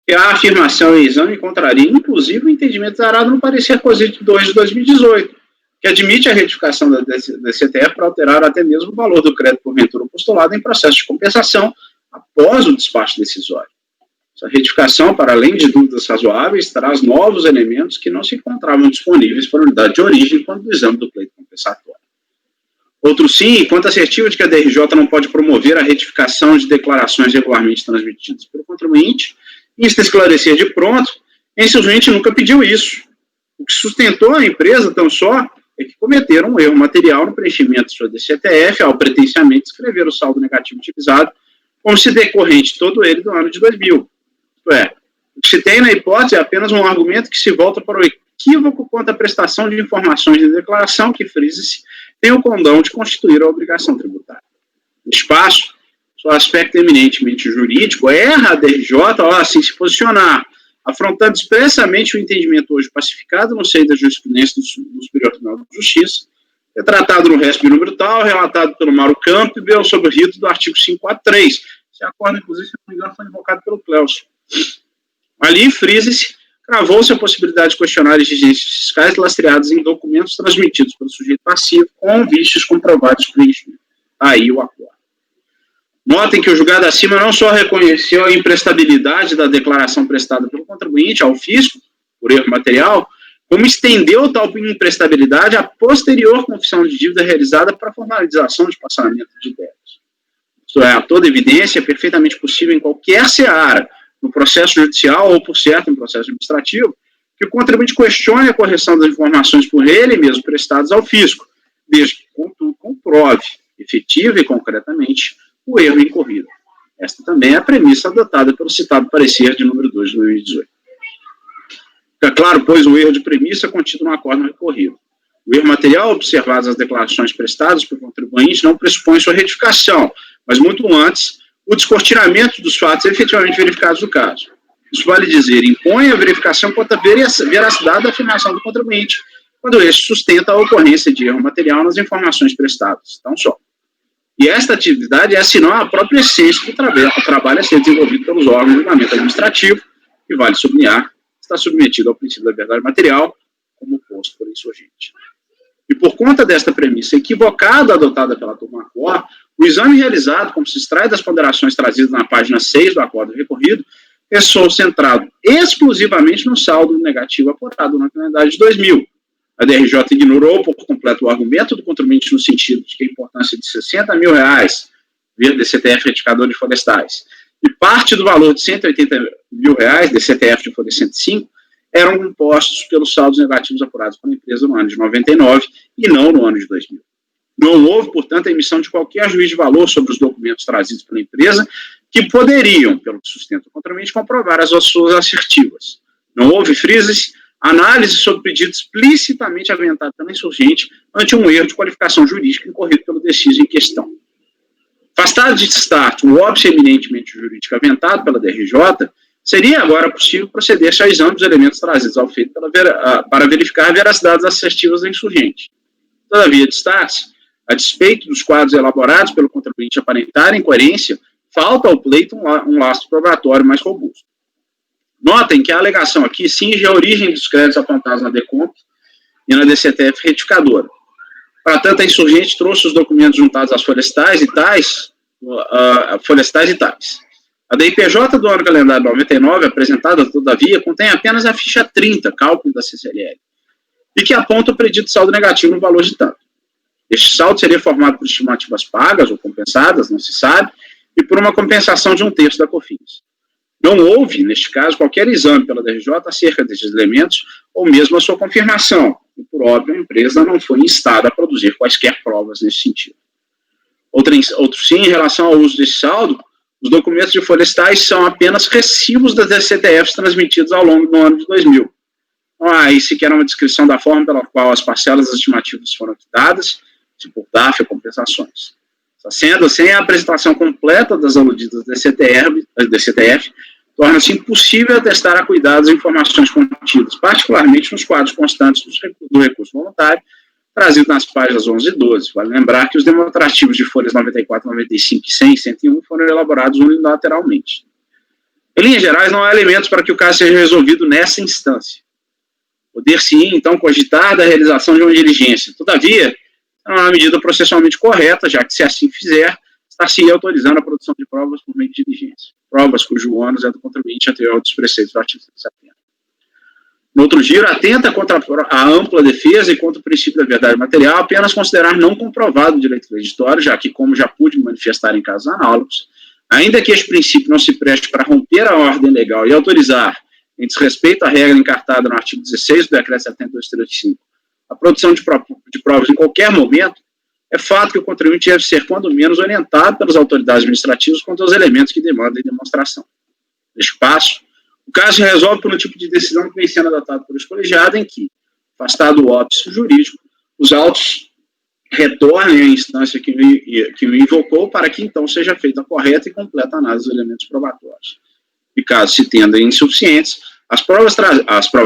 que a afirmação e exame contraria, inclusive, o entendimento darado no parecer COSIT 2 de 2018, que admite a retificação da DCTF para alterar até mesmo o valor do crédito porventura postulado em processo de compensação após o despacho decisório. Essa retificação, para além de dúvidas razoáveis, traz novos elementos que não se encontravam disponíveis para a unidade de origem quando do exame do pleito compensatório. Outro sim, quanto assertivo de que a DRJ não pode promover a retificação de declarações regularmente transmitidas pelo contribuinte, insta esclarecer de pronto, esse cliente nunca pediu isso. O O que sustentou a empresa, tão só, é que cometeram um erro material no preenchimento de sua DCTF ao pretensiamente escrever o saldo negativo utilizado como se decorrente todo ele do ano de 2000. Isto é, o que se tem na hipótese é apenas um argumento que se volta para o equívoco quanto à prestação de informações de declaração que, frisa-se, tem o condão de constituir a obrigação tributária. No espaço, seu aspecto eminentemente jurídico, erra a DRJ ao assim se posicionar, afrontando expressamente o entendimento hoje pacificado no seio da jurisprudência do Superior Tribunal de Justiça, retratado no resto de número tal, relatado pelo Mauro Campbell sob o rito do artigo 543. Esse acordo, inclusive, se não me engano, foi invocado pelo Cleuso. Ali, frisa-se, cravou-se a possibilidade de questionar exigências fiscais lastreadas em documentos transmitidos pelo sujeito passivo com vícios comprovados de preenchimento. Aí o acordo. Notem que o julgado acima não só reconheceu a imprestabilidade da declaração prestada pelo contribuinte ao fisco, por erro material, como estendeu tal imprestabilidade à posterior confissão de dívida realizada para formalização de passamento de débitos. Isto é, a toda evidência, é perfeitamente possível em qualquer seara, no processo judicial ou, por certo, no processo administrativo, que o contribuinte questione a correção das informações por ele mesmo prestadas ao fisco, desde que, contudo, comprove, efetiva e concretamente, o erro incorrido. Esta também é a premissa adotada pelo citado parecer de número 2 de 2018. Fica claro, pois, o erro de premissa contido no acordo recorrido. O erro material observado nas declarações prestadas pelo contribuinte não pressupõe sua retificação, mas muito antes, o descortinamento dos fatos efetivamente verificados no caso. Isso vale dizer, impõe a verificação quanto à veracidade da afirmação do contribuinte, quando este sustenta a ocorrência de erro material nas informações prestadas. Então, só. E esta atividade é sinal a própria essência do trabalho a ser desenvolvido pelos órgãos de julgamento administrativo, que, vale sublinhar, está submetido ao princípio da verdade material, como posto por insurgente. E por conta desta premissa equivocada adotada pela turma Cor, o exame realizado, como se extrai das ponderações trazidas na página 6 do acordo recorrido, restou centrado exclusivamente no saldo negativo apurado na penalidade de 2000. A DRJ ignorou por completo o argumento do contribuinte no sentido de que a importância de R$60 mil via DCTF retificador de florestais e parte do valor de R$180 mil DCTF de folha 105 eram compostos pelos saldos negativos apurados pela empresa no ano de 99 e não no ano de 2000. Não houve, portanto, a emissão de qualquer juízo de valor sobre os documentos trazidos pela empresa que poderiam, pelo que sustenta o contribuinte, comprovar as suas assertivas. Não houve, frisa-se, análise sobre pedido explicitamente aventado pela insurgente ante um erro de qualificação jurídica incorrido pelo deciso em questão. Afastado de destaque o óbvio eminentemente jurídico aventado pela DRJ, seria agora possível proceder-se ao exame dos elementos trazidos ao feito para verificar a veracidade das assertivas da insurgente. Todavia, destaque-se, a despeito dos quadros elaborados pelo contribuinte aparentarem coerência, falta ao pleito um lastro probatório mais robusto. Notem que a alegação aqui cinge a origem dos créditos apontados na DECOMP e na DCTF retificadora. Para tanto, a insurgente trouxe os documentos juntados às florestais e tais. A DIPJ do ano calendário 99, apresentada, todavia, contém apenas a ficha 30, cálculo da CCLL, e que aponta o predito saldo negativo no valor de tanto. Este saldo seria formado por estimativas pagas ou compensadas, não se sabe, e por uma compensação de 1/3 da COFINS. Não houve, neste caso, qualquer exame pela DRJ acerca desses elementos, ou mesmo a sua confirmação, e, por óbvio, a empresa não foi instada a produzir quaisquer provas nesse sentido. Outro sim, em relação ao uso desse saldo, os documentos de florestais são apenas recibos das DCTFs transmitidos ao longo do ano de 2000. Não há aí sequer uma descrição da forma pela qual as parcelas estimativas foram quitadas, se por DAF ou compensações. Sendo sem a apresentação completa das aludidas DCTF, torna-se impossível atestar a cuidado as informações contidas, particularmente nos quadros constantes do recurso voluntário, trazido nas páginas 11 e 12. Vale lembrar que os demonstrativos de folhas 94, 95, 100 e 101 foram elaborados unilateralmente. Em linhas gerais, não há elementos para que o caso seja resolvido nessa instância. Poder-se, então, cogitar da realização de uma diligência. Todavia, é uma medida processualmente correta, já que, se assim fizer, está-se autorizando a produção de provas por meio de diligência. Provas cujo ônus é do contribuinte anterior dos preceitos do artigo 170. No outro giro, atenta contra a ampla defesa e contra o princípio da verdade material, apenas considerar não comprovado o direito creditório, já que, como já pude manifestar em casos análogos, ainda que este princípio não se preste para romper a ordem legal e autorizar, em desrespeito à regra encartada no artigo 16 do Decreto 7235, a produção de provas em qualquer momento, é fato que o contribuinte deve ser, quando menos, orientado pelas autoridades administrativas quanto aos elementos que demandam demonstração. Neste passo, o caso se resolve por um tipo de decisão que vem sendo adotado por esse colegiado, em que, afastado o óbice jurídico, os autos retornem à instância que o invocou para que, então, seja feita a correta e completa análise dos elementos probatórios. E caso se tenda insuficientes, as provas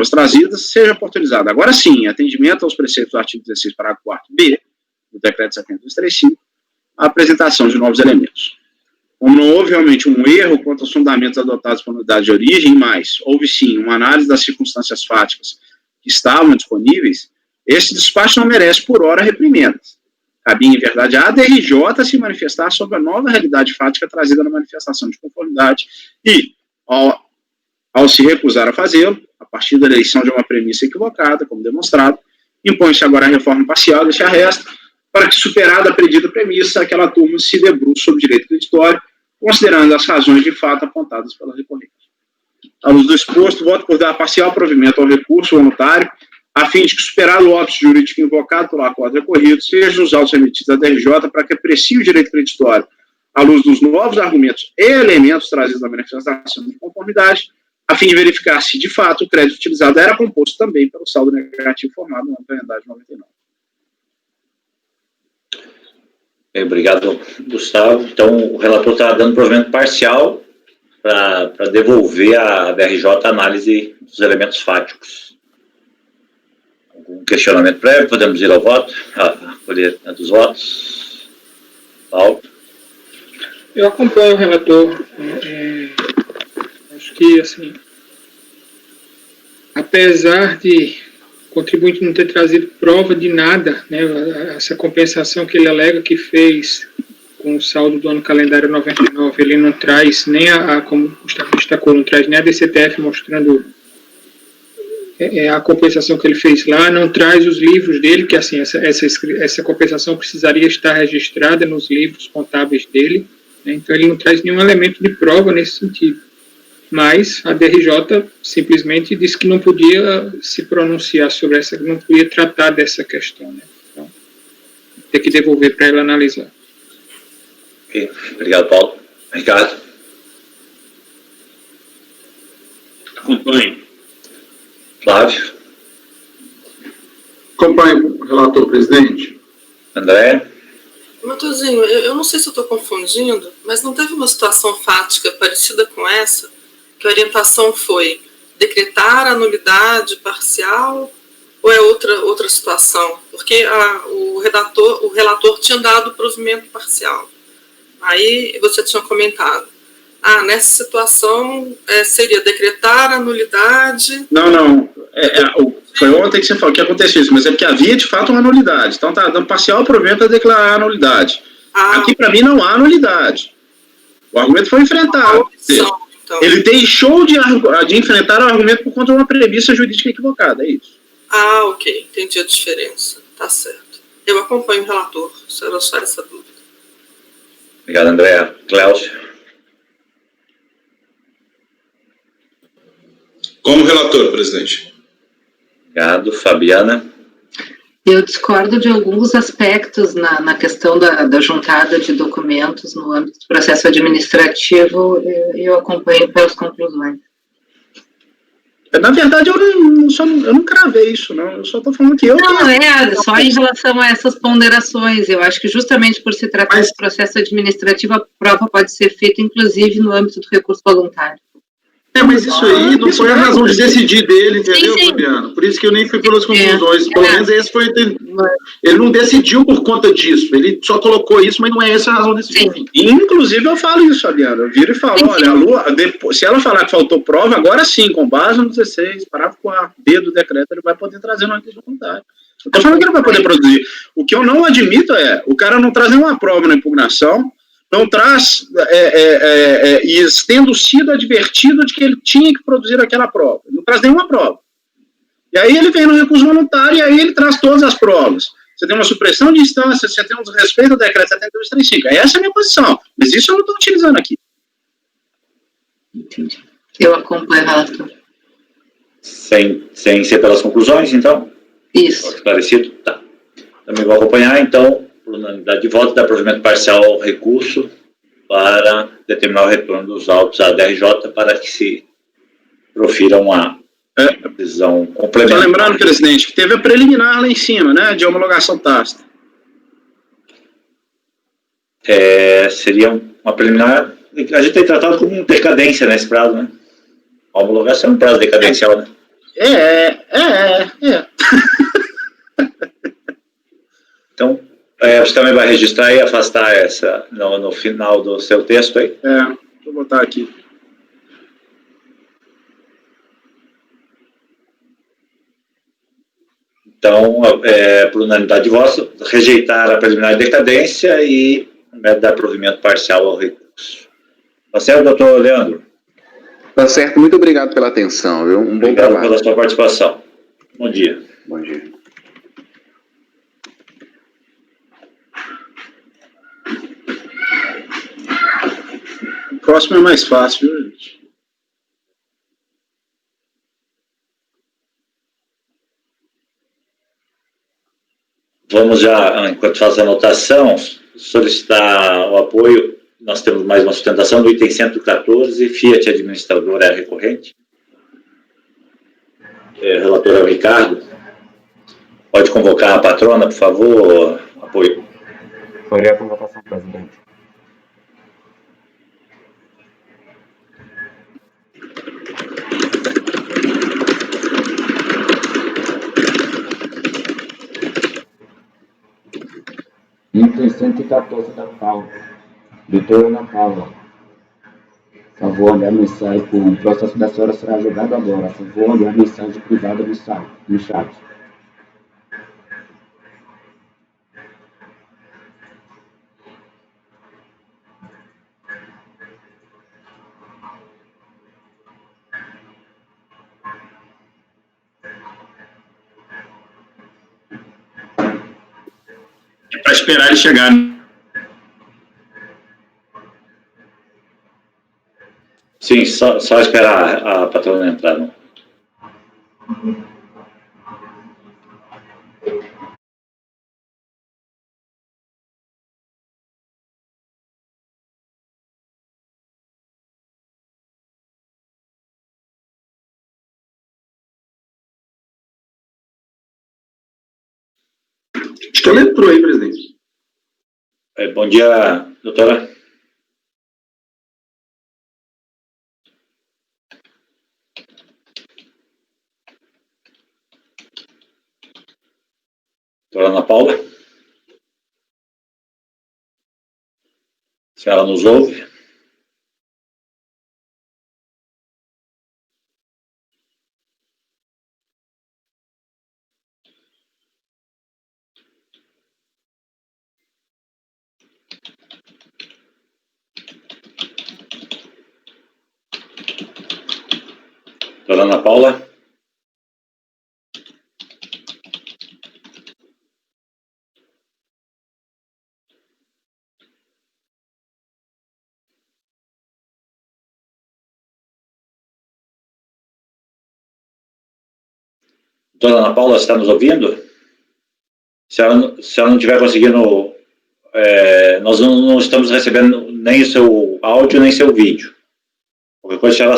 trazidas seja oportunizada, agora sim, em atendimento aos preceitos do artigo 16, parágrafo 4b, do Decreto 7235, a apresentação de novos elementos. Como não houve realmente um erro quanto aos fundamentos adotados pela unidade de origem, mas houve sim uma análise das circunstâncias fáticas que estavam disponíveis, esse despacho não merece, por hora, reprimendas. Cabia, em verdade, à DRJ se manifestar sobre a nova realidade fática trazida na manifestação de conformidade e, ao se recusar a fazê-lo, a partir da eleição de uma premissa equivocada, como demonstrado, impõe-se agora a reforma parcial deste arresto, para que, superada a predita premissa, aquela turma se debruce sobre o direito creditório, considerando as razões de fato apontadas pela recorrente. À luz do exposto, voto por dar parcial provimento ao recurso voluntário, a fim de que, superado o óbice jurídico invocado pelo acordo recorrido, sejam os autos remetidos à DRJ para que aprecie o direito creditório à luz dos novos argumentos e elementos trazidos na manifestação de conformidade, a fim de verificar se, de fato, o crédito utilizado era composto também pelo saldo negativo formado no ano da realidade 99. Obrigado, Gustavo. Então, o relator está dando provimento parcial para devolver à DRJ a análise dos elementos fáticos. Algum questionamento prévio? Podemos ir ao voto? A colheita dos votos. Paulo? Eu acompanho o relator. Acho que, assim, apesar de o contribuinte não ter trazido prova de nada, né, essa compensação que ele alega que fez com o saldo do ano calendário 99, ele não traz nem como o Gustavo destacou, não traz nem a DCTF mostrando a compensação que ele fez lá, não traz os livros dele, que assim, essa compensação precisaria estar registrada nos livros contábeis dele, né, então ele não traz nenhum elemento de prova nesse sentido. Mas a DRJ simplesmente disse que não podia se pronunciar sobre essa, não podia tratar dessa questão, né? Então, tem que devolver para ela analisar. Ok, obrigado, Paulo. Ricardo? Acompanho. Flávio? Acompanho o relator, presidente. André? Matheusinho, eu não sei se eu estou confundindo, mas não teve uma situação fática parecida com essa, que a orientação foi decretar a nulidade parcial, ou é outra situação? Porque o relator tinha dado provimento parcial. Aí você tinha comentado, nessa situação seria decretar a nulidade... Não. Foi ontem que você falou que aconteceu isso, mas é porque havia de fato uma nulidade. Então está dando parcial provimento a declarar a nulidade. Aqui, para mim, não há nulidade. O argumento foi enfrentado. Então. Ele deixou de enfrentar o argumento por conta de uma premissa jurídica equivocada, é isso. Ok, entendi a diferença. Tá certo. Eu acompanho o relator, se era só essa dúvida. Obrigado, André. Cláudio? Como relator, presidente. Obrigado. Fabiana? Eu discordo de alguns aspectos na questão da juntada de documentos no âmbito do processo administrativo, eu acompanho pelas conclusões. Na verdade, eu não cravei isso, não. Eu só estou falando que só em relação a essas ponderações. Eu acho que justamente por se tratar de processo administrativo, a prova pode ser feita, inclusive, no âmbito do recurso voluntário. Mas isso aí não foi a razão de decidir dele, entendeu, sim. Fabiano? Por isso que eu nem fui pelas conclusões. Pelo menos esse foi... Ele não decidiu por conta disso. Ele só colocou isso, mas não é essa a razão desse fim. Inclusive, eu falo isso, Fabiano. Eu viro e falo, olha, a Lua, se ela falar que faltou prova, agora sim, com base no 16, parágrafo 4b do decreto, ele vai poder trazer uma questão voluntária. Eu estou falando que ele vai poder produzir. O que eu não admito é, o cara não traz nenhuma prova na impugnação, não traz, e tendo sido advertido de que ele tinha que produzir aquela prova. Ele não traz nenhuma prova. E aí ele vem no recurso voluntário e aí ele traz todas as provas. Você tem uma supressão de instância, você tem um desrespeito ao decreto 7235. Essa é a minha posição. Mas isso eu não estou utilizando aqui. Entendi. Eu acompanho o relator. Sem ser pelas conclusões, então? Isso. Esclarecido? Tá. Também vou acompanhar, então, por unanimidade de voto, dar provimento parcial ao recurso para determinar o retorno dos autos à DRJ para que se profira uma decisão complementar. Só lembrando, presidente, que teve a preliminar lá em cima, né, de homologação tácita. Seria uma preliminar, a gente tem tratado como decadência nesse prazo, né? A homologação é um prazo decadencial, né? Então, você também vai registrar e afastar essa no final do seu texto aí? Deixa eu botar aqui. Então, por unanimidade de voto, rejeitar a preliminar de decadência e dar provimento parcial ao recurso. Tá certo, doutor Leandro? Tá certo, muito obrigado pela atenção, viu? Um bom trabalho. Obrigado pela sua participação. Bom dia. Bom dia. O próximo é mais fácil, viu, gente? Vamos já, enquanto faz a anotação, solicitar o apoio. Nós temos mais uma sustentação do item 114, Fiat administradora é recorrente. Relator é o Ricardo. Pode convocar a patrona, por favor, apoio. Farei a convocação, presidente. Item 114 da Paula. Doutora Ana Paula. Favor olhar a mensagem, o processo da senhora será julgado agora. Favor olhar a mensagem privada no chat. É para esperar ele chegar. Sim, só esperar a patrona entrar. Não? Acho que ela entrou aí, presidente. Bom dia, doutora. Doutora Ana Paula? Se ela nos ouve? Doutora Ana Paula? Doutora Ana Paula, está nos ouvindo? Se ela não estiver conseguindo, nós não estamos recebendo nem o seu áudio, nem seu vídeo. Qualquer coisa, ela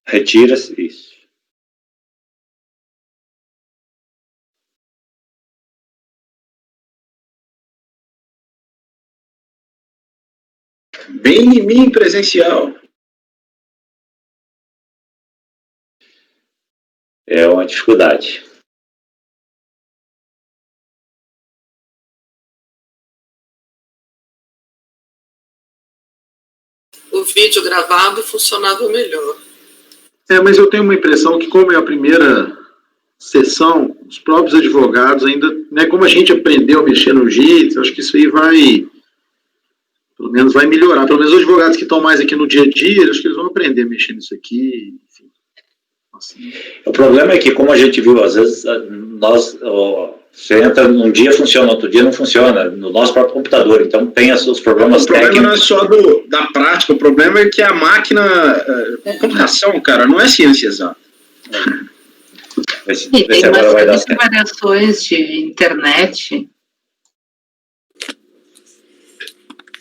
retira-se, isso. Bem em mim, presencial. É uma dificuldade. O vídeo gravado funcionava melhor. Mas eu tenho uma impressão que, como é a primeira sessão, os próprios advogados ainda, né, como a gente aprendeu a mexer no JIT, acho que isso aí pelo menos vai melhorar. Pelo menos os advogados que estão mais aqui no dia a dia, acho que eles vão aprender a mexer nisso aqui, enfim. Assim. O problema é que, como a gente viu, às vezes, você entra num dia, funciona, outro dia não funciona, no nosso próprio computador, então tem os problemas técnicos. O problema não é só da prática, o problema é que a máquina, computação, cara, não é ciência exata. Vê se Tem agora vai dar umas certo. variações de internet.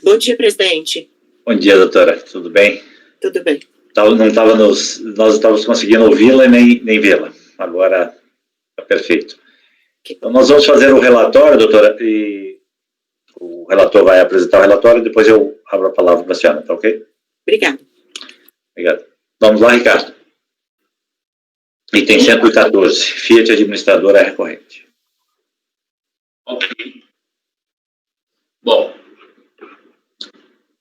Bom dia, presidente. Bom dia, doutora. Tudo bem? Tudo bem. Nós estávamos conseguindo ouvi-la e nem vê-la. Agora está perfeito. Então, nós vamos fazer o relatório, doutora, e o relator vai apresentar o relatório e depois eu abro a palavra para a senhora, tá ok? Obrigada. Obrigado. Vamos lá, Ricardo. Item 114, Fiat administradora recorrente. Ok. Bom,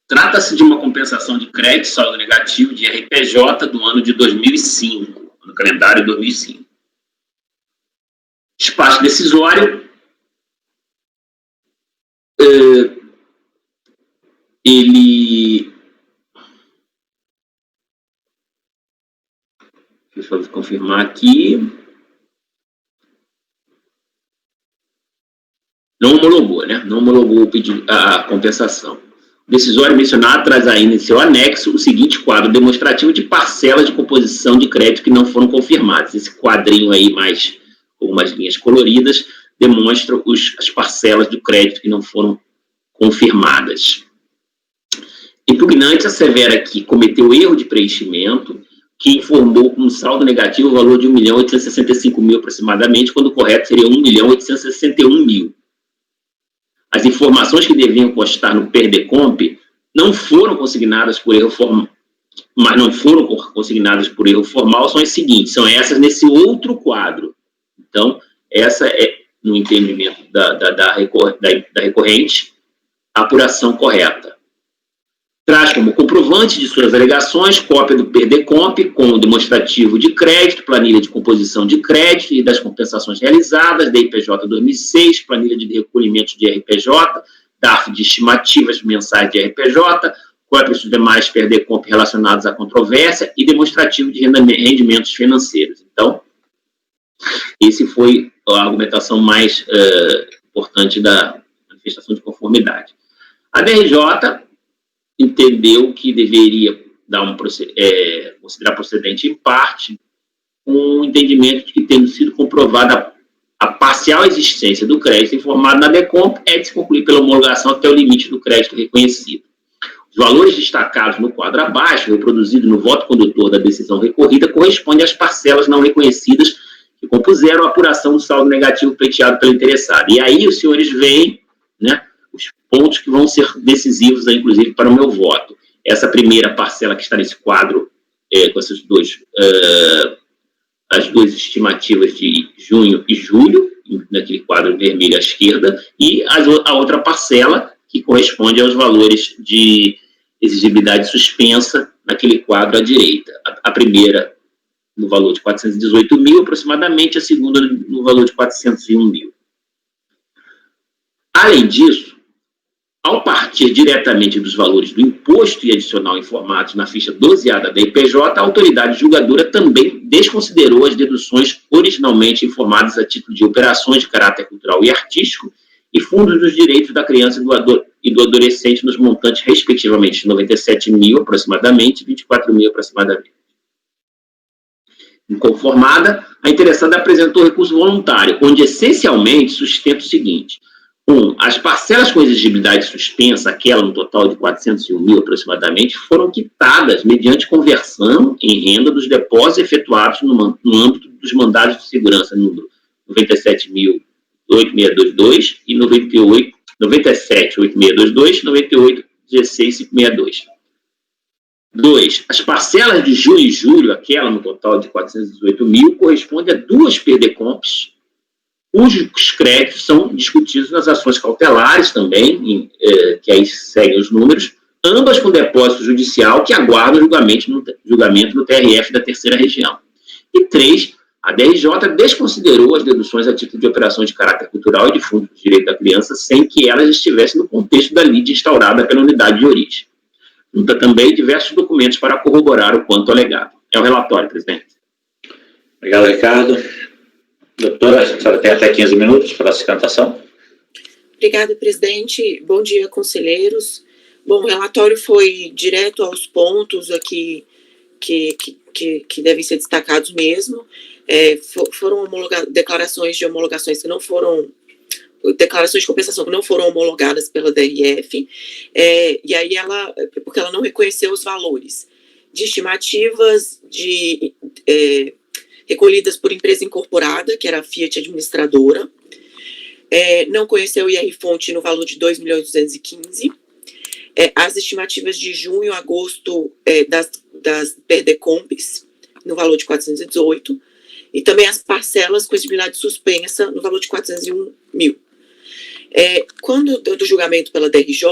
trata-se de uma compensação de crédito saldo negativo de RPJ do ano de 2005, no calendário 2005. Despacho decisório, ele... Deixa eu confirmar aqui. Não homologou, né? Não homologou o pedido, a compensação. O decisório mencionado traz ainda em seu anexo o seguinte quadro demonstrativo de parcelas de composição de crédito que não foram confirmadas. Esse quadrinho aí, com umas linhas coloridas, demonstra as parcelas do crédito que não foram confirmadas. Impugnante assevera que cometeu erro de preenchimento, que informou com um saldo negativo o valor de 1.865.000 aproximadamente, quando o correto seria 1.861.000. As informações que deviam constar no PERDECOMP não foram consignadas por erro formal, mas não foram consignadas por erro formal, são as seguintes, são essas nesse outro quadro. Então, essa é, no entendimento da recorrente, a apuração correta. Traz como comprovante de suas alegações cópia do PERDECOMP com o demonstrativo de crédito, planilha de composição de crédito e das compensações realizadas, DIPJ 2006, planilha de recolhimento de RPJ, DARF de estimativas mensais de RPJ, cópias dos demais PERDECOMP relacionados à controvérsia e demonstrativo de rendimentos financeiros. Então, esse foi a argumentação mais importante da manifestação de conformidade. A DRJ entendeu que deveria considerar procedente em parte um entendimento de que, tendo sido comprovada a parcial existência do crédito informado na DECOMP, é de se concluir pela homologação até o limite do crédito reconhecido. Os valores destacados no quadro abaixo, reproduzido no voto condutor da decisão recorrida, correspondem às parcelas não reconhecidas que compuseram a apuração do saldo negativo pleiteado pelo interessado. E aí os senhores veem, né, os pontos que vão ser decisivos, inclusive, para o meu voto. Essa primeira parcela que está nesse quadro, com essas as duas estimativas de junho e julho, naquele quadro vermelho à esquerda, e a outra parcela, que corresponde aos valores de exigibilidade suspensa, naquele quadro à direita. A primeira no valor de 418.000, aproximadamente, a segunda no valor de 401.000. Além disso, ao partir diretamente dos valores do imposto e adicional informados na ficha 12A da IPJ, a autoridade julgadora também desconsiderou as deduções originalmente informadas a título de operações de caráter cultural e artístico e fundos dos direitos da criança e do adolescente nos montantes, respectivamente, de 97.000 aproximadamente e 24.000 aproximadamente. Inconformada, a interessada apresentou recurso voluntário, onde essencialmente sustenta o seguinte: 1. As parcelas com exigibilidade suspensa, aquela no total de 401.000 aproximadamente, foram quitadas mediante conversão em renda dos depósitos efetuados no âmbito dos mandados de segurança número 97.8622 e 97.8622 e 98.16.562. 2. As parcelas de junho e julho, aquela no total de 418.000, corresponde a duas PERDECOMPs, cujos créditos são discutidos nas ações cautelares também, que aí seguem os números, ambas com depósito judicial que aguardam julgamento no TRF da terceira região. E 3. A DRJ desconsiderou as deduções a título de operações de caráter cultural e de fundo de direito da criança sem que elas estivessem no contexto da lide instaurada pela unidade de origem. Junta também diversos documentos para corroborar o quanto alegado. É o relatório, presidente. Obrigado, Ricardo. Doutora, a senhora tem até 15 minutos para a sustentação. Obrigada, presidente. Bom dia, conselheiros. Bom, o relatório foi direto aos pontos aqui que devem ser destacados mesmo. Foram declarações de homologações que não foram, declarações de compensação que não foram homologadas pela DRF, e aí porque ela não reconheceu os valores de estimativas recolhidas por empresa incorporada, que era a Fiat administradora, não conheceu o IR-fonte no valor de 2.215.000, as estimativas de junho a agosto das PERDECOMPs, no valor de 418, e também as parcelas com exigibilidade suspensa, no valor de 401.000. Quando do julgamento pela DRJ,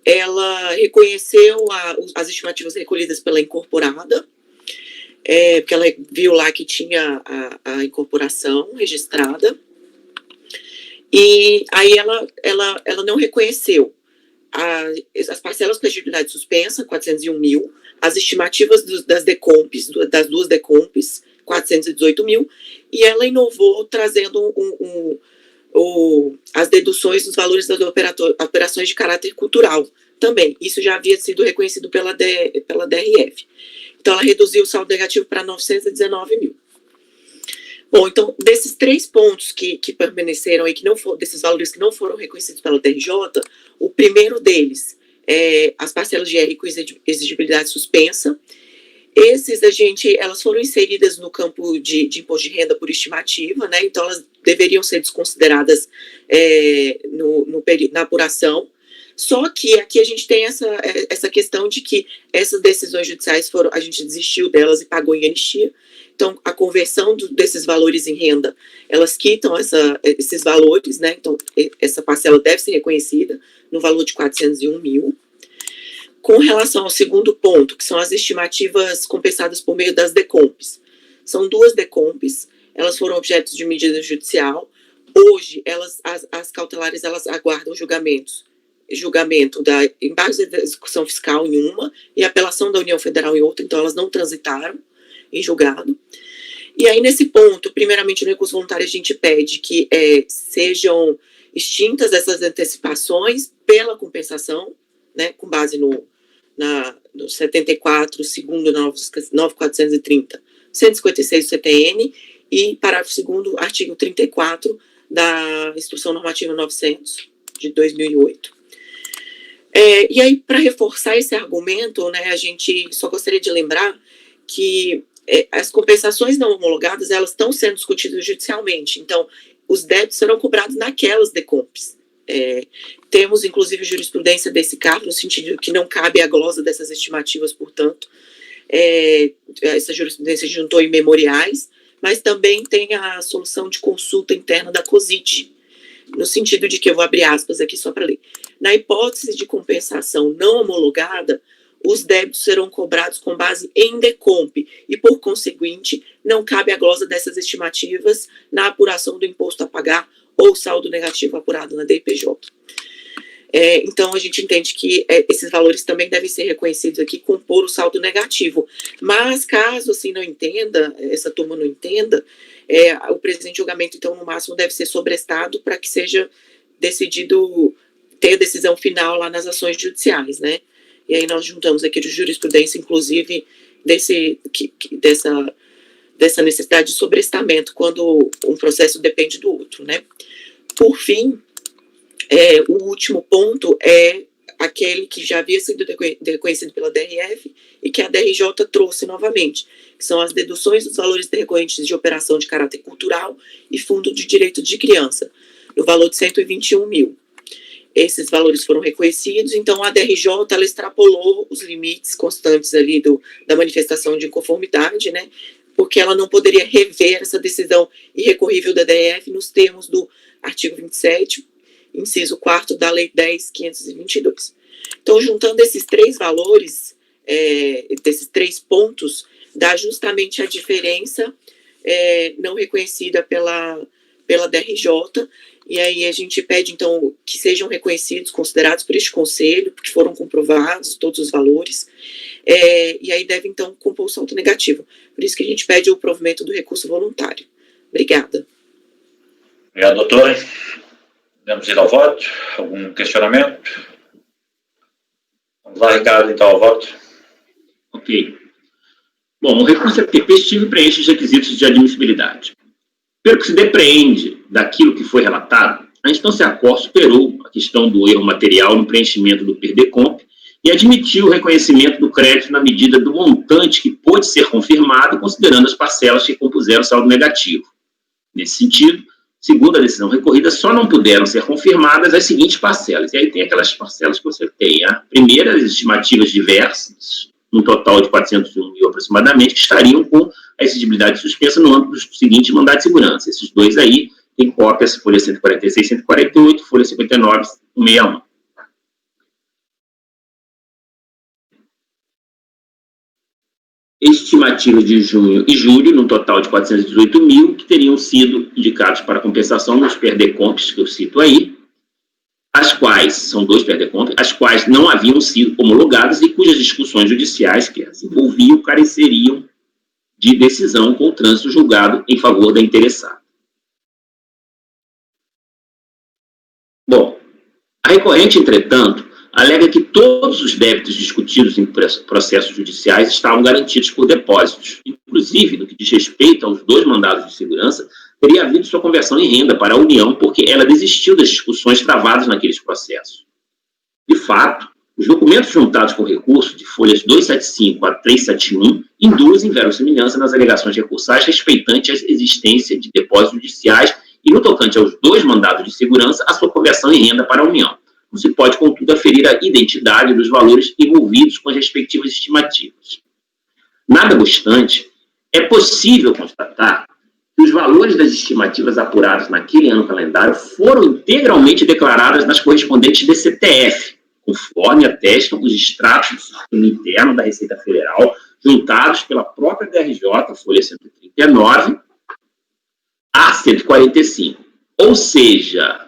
ela reconheceu as estimativas recolhidas pela incorporada, porque ela viu lá que tinha a incorporação registrada, e aí ela não reconheceu as parcelas com exigibilidade suspensa, 401.000, as estimativas das DECOMPs, das duas DECOMPs, 418.000, e ela inovou trazendo as deduções dos valores das operações de caráter cultural também. Isso já havia sido reconhecido pela DRF. Então, ela reduziu o saldo negativo para 919.000. Bom, então, desses 3 pontos que permaneceram aí, desses valores que não foram reconhecidos pela DRJ, o primeiro deles é as parcelas de IR com exigibilidade suspensa. Elas foram inseridas no campo de imposto de renda por estimativa, né? Então, elas deveriam ser desconsideradas na apuração. Só que aqui a gente tem essa questão de que essas decisões judiciais a gente desistiu delas e pagou em anistia. Então, a conversão desses valores em renda, elas quitam esses valores, né? Então, essa parcela deve ser reconhecida no valor de 401.000. Com relação ao segundo ponto, que são as estimativas compensadas por meio das DECOMPs. São 2 DECOMPs, elas foram objetos de medida judicial. Hoje, as cautelares, elas aguardam julgamento em base da execução fiscal em uma e apelação da União Federal em outra, então elas não transitaram em julgado. E aí, nesse ponto, primeiramente, no recurso voluntário, a gente pede que sejam extintas essas antecipações pela compensação, né, com base no 74, segundo 9430, 156 do CTN e parágrafo 2º, artigo 34 da Instrução Normativa 900, de 2008. E aí, para reforçar esse argumento, né, a gente só gostaria de lembrar que as compensações não homologadas, elas estão sendo discutidas judicialmente, então, os débitos serão cobrados naquelas DECOMPs. Temos, inclusive, jurisprudência desse caso, no sentido de que não cabe a glosa dessas estimativas, portanto, essa jurisprudência juntou em memoriais, mas também tem a solução de consulta interna da COSIT, no sentido de que, eu vou abrir aspas aqui só para ler, na hipótese de compensação não homologada, os débitos serão cobrados com base em DECOMP e, por conseguinte, não cabe a glosa dessas estimativas na apuração do imposto a pagar ou saldo negativo apurado na DIPJ. Então, a gente entende que esses valores também devem ser reconhecidos aqui, compor o saldo negativo. Mas, caso assim não entenda, essa turma não entenda, o presente julgamento, então, no máximo, deve ser sobrestado para que seja decidido, ter a decisão final lá nas ações judiciais, né? E aí nós juntamos aqui de jurisprudência, inclusive, dessa necessidade de sobrestamento, quando um processo depende do outro, né? Por fim, o último ponto é aquele que já havia sido reconhecido pela DRF e que a DRJ trouxe novamente, que são as deduções dos valores recorrentes de operação de caráter cultural e fundo de direito de criança, no valor de 121.000. Esses valores foram reconhecidos, então a DRJ ela extrapolou os limites constantes ali da manifestação de inconformidade, né, porque ela não poderia rever essa decisão irrecorrível da DRF nos termos do artigo 27, inciso 4º da Lei 10.522. Então, juntando esses 3 valores, desses 3 pontos, dá justamente a diferença não reconhecida pela DRJ, e aí a gente pede, então, que sejam reconhecidos, considerados por este Conselho, porque foram comprovados todos os valores, e aí deve, então, compor o saldo negativo. Por isso que a gente pede o provimento do recurso voluntário. Obrigada. Obrigado, doutora. Podemos ir ao voto? Algum questionamento? Vamos lá, Ricardo, então, ao voto. Ok. Bom, o recurso é tempestivo e preenche os requisitos de admissibilidade. Pelo que se depreende daquilo que foi relatado, a instância Cor superou a questão do erro material no preenchimento do PERDECOMP e admitiu o reconhecimento do crédito na medida do montante que pôde ser confirmado, considerando as parcelas que compuseram o saldo negativo. Nesse sentido, segundo a decisão recorrida, só não puderam ser confirmadas as seguintes parcelas. E aí tem aquelas parcelas que você tem. A primeira, as estimativas diversas, um total de 401 mil aproximadamente, que estariam com a exigibilidade suspensa no âmbito do seguinte mandado de segurança. Esses dois aí tem cópias, folha 146 e 148, folha 59 e 61. Estimativas de junho e julho, num total de 418 mil, que teriam sido indicados para compensação nos PERDECOMPs que eu cito aí, as quais, são dois PERDECOMPs, as quais não haviam sido homologadas e cujas discussões judiciais que as envolviam careceriam de decisão com o trânsito julgado em favor da interessada. Bom, a recorrente, entretanto, alega que todos os débitos discutidos em processos judiciais estavam garantidos por depósitos. Inclusive, no que diz respeito aos dois mandados de segurança, teria havido sua conversão em renda para a União, porque ela desistiu das discussões travadas naqueles processos. De fato, os documentos juntados com recurso, de folhas 275 a 371, induzem verossimilhança nas alegações recursais respeitante à existência de depósitos judiciais e, no tocante aos dois mandados de segurança, a sua conversão em renda para a União. Não se pode, contudo, aferir a identidade dos valores envolvidos com as respectivas estimativas. Nada obstante, é possível constatar que os valores das estimativas apuradas naquele ano calendário foram integralmente declaradas nas correspondentes DCTF, conforme atestam os extratos do sistema interno da Receita Federal, juntados pela própria DRJ, folha 139 a 145. Ou seja,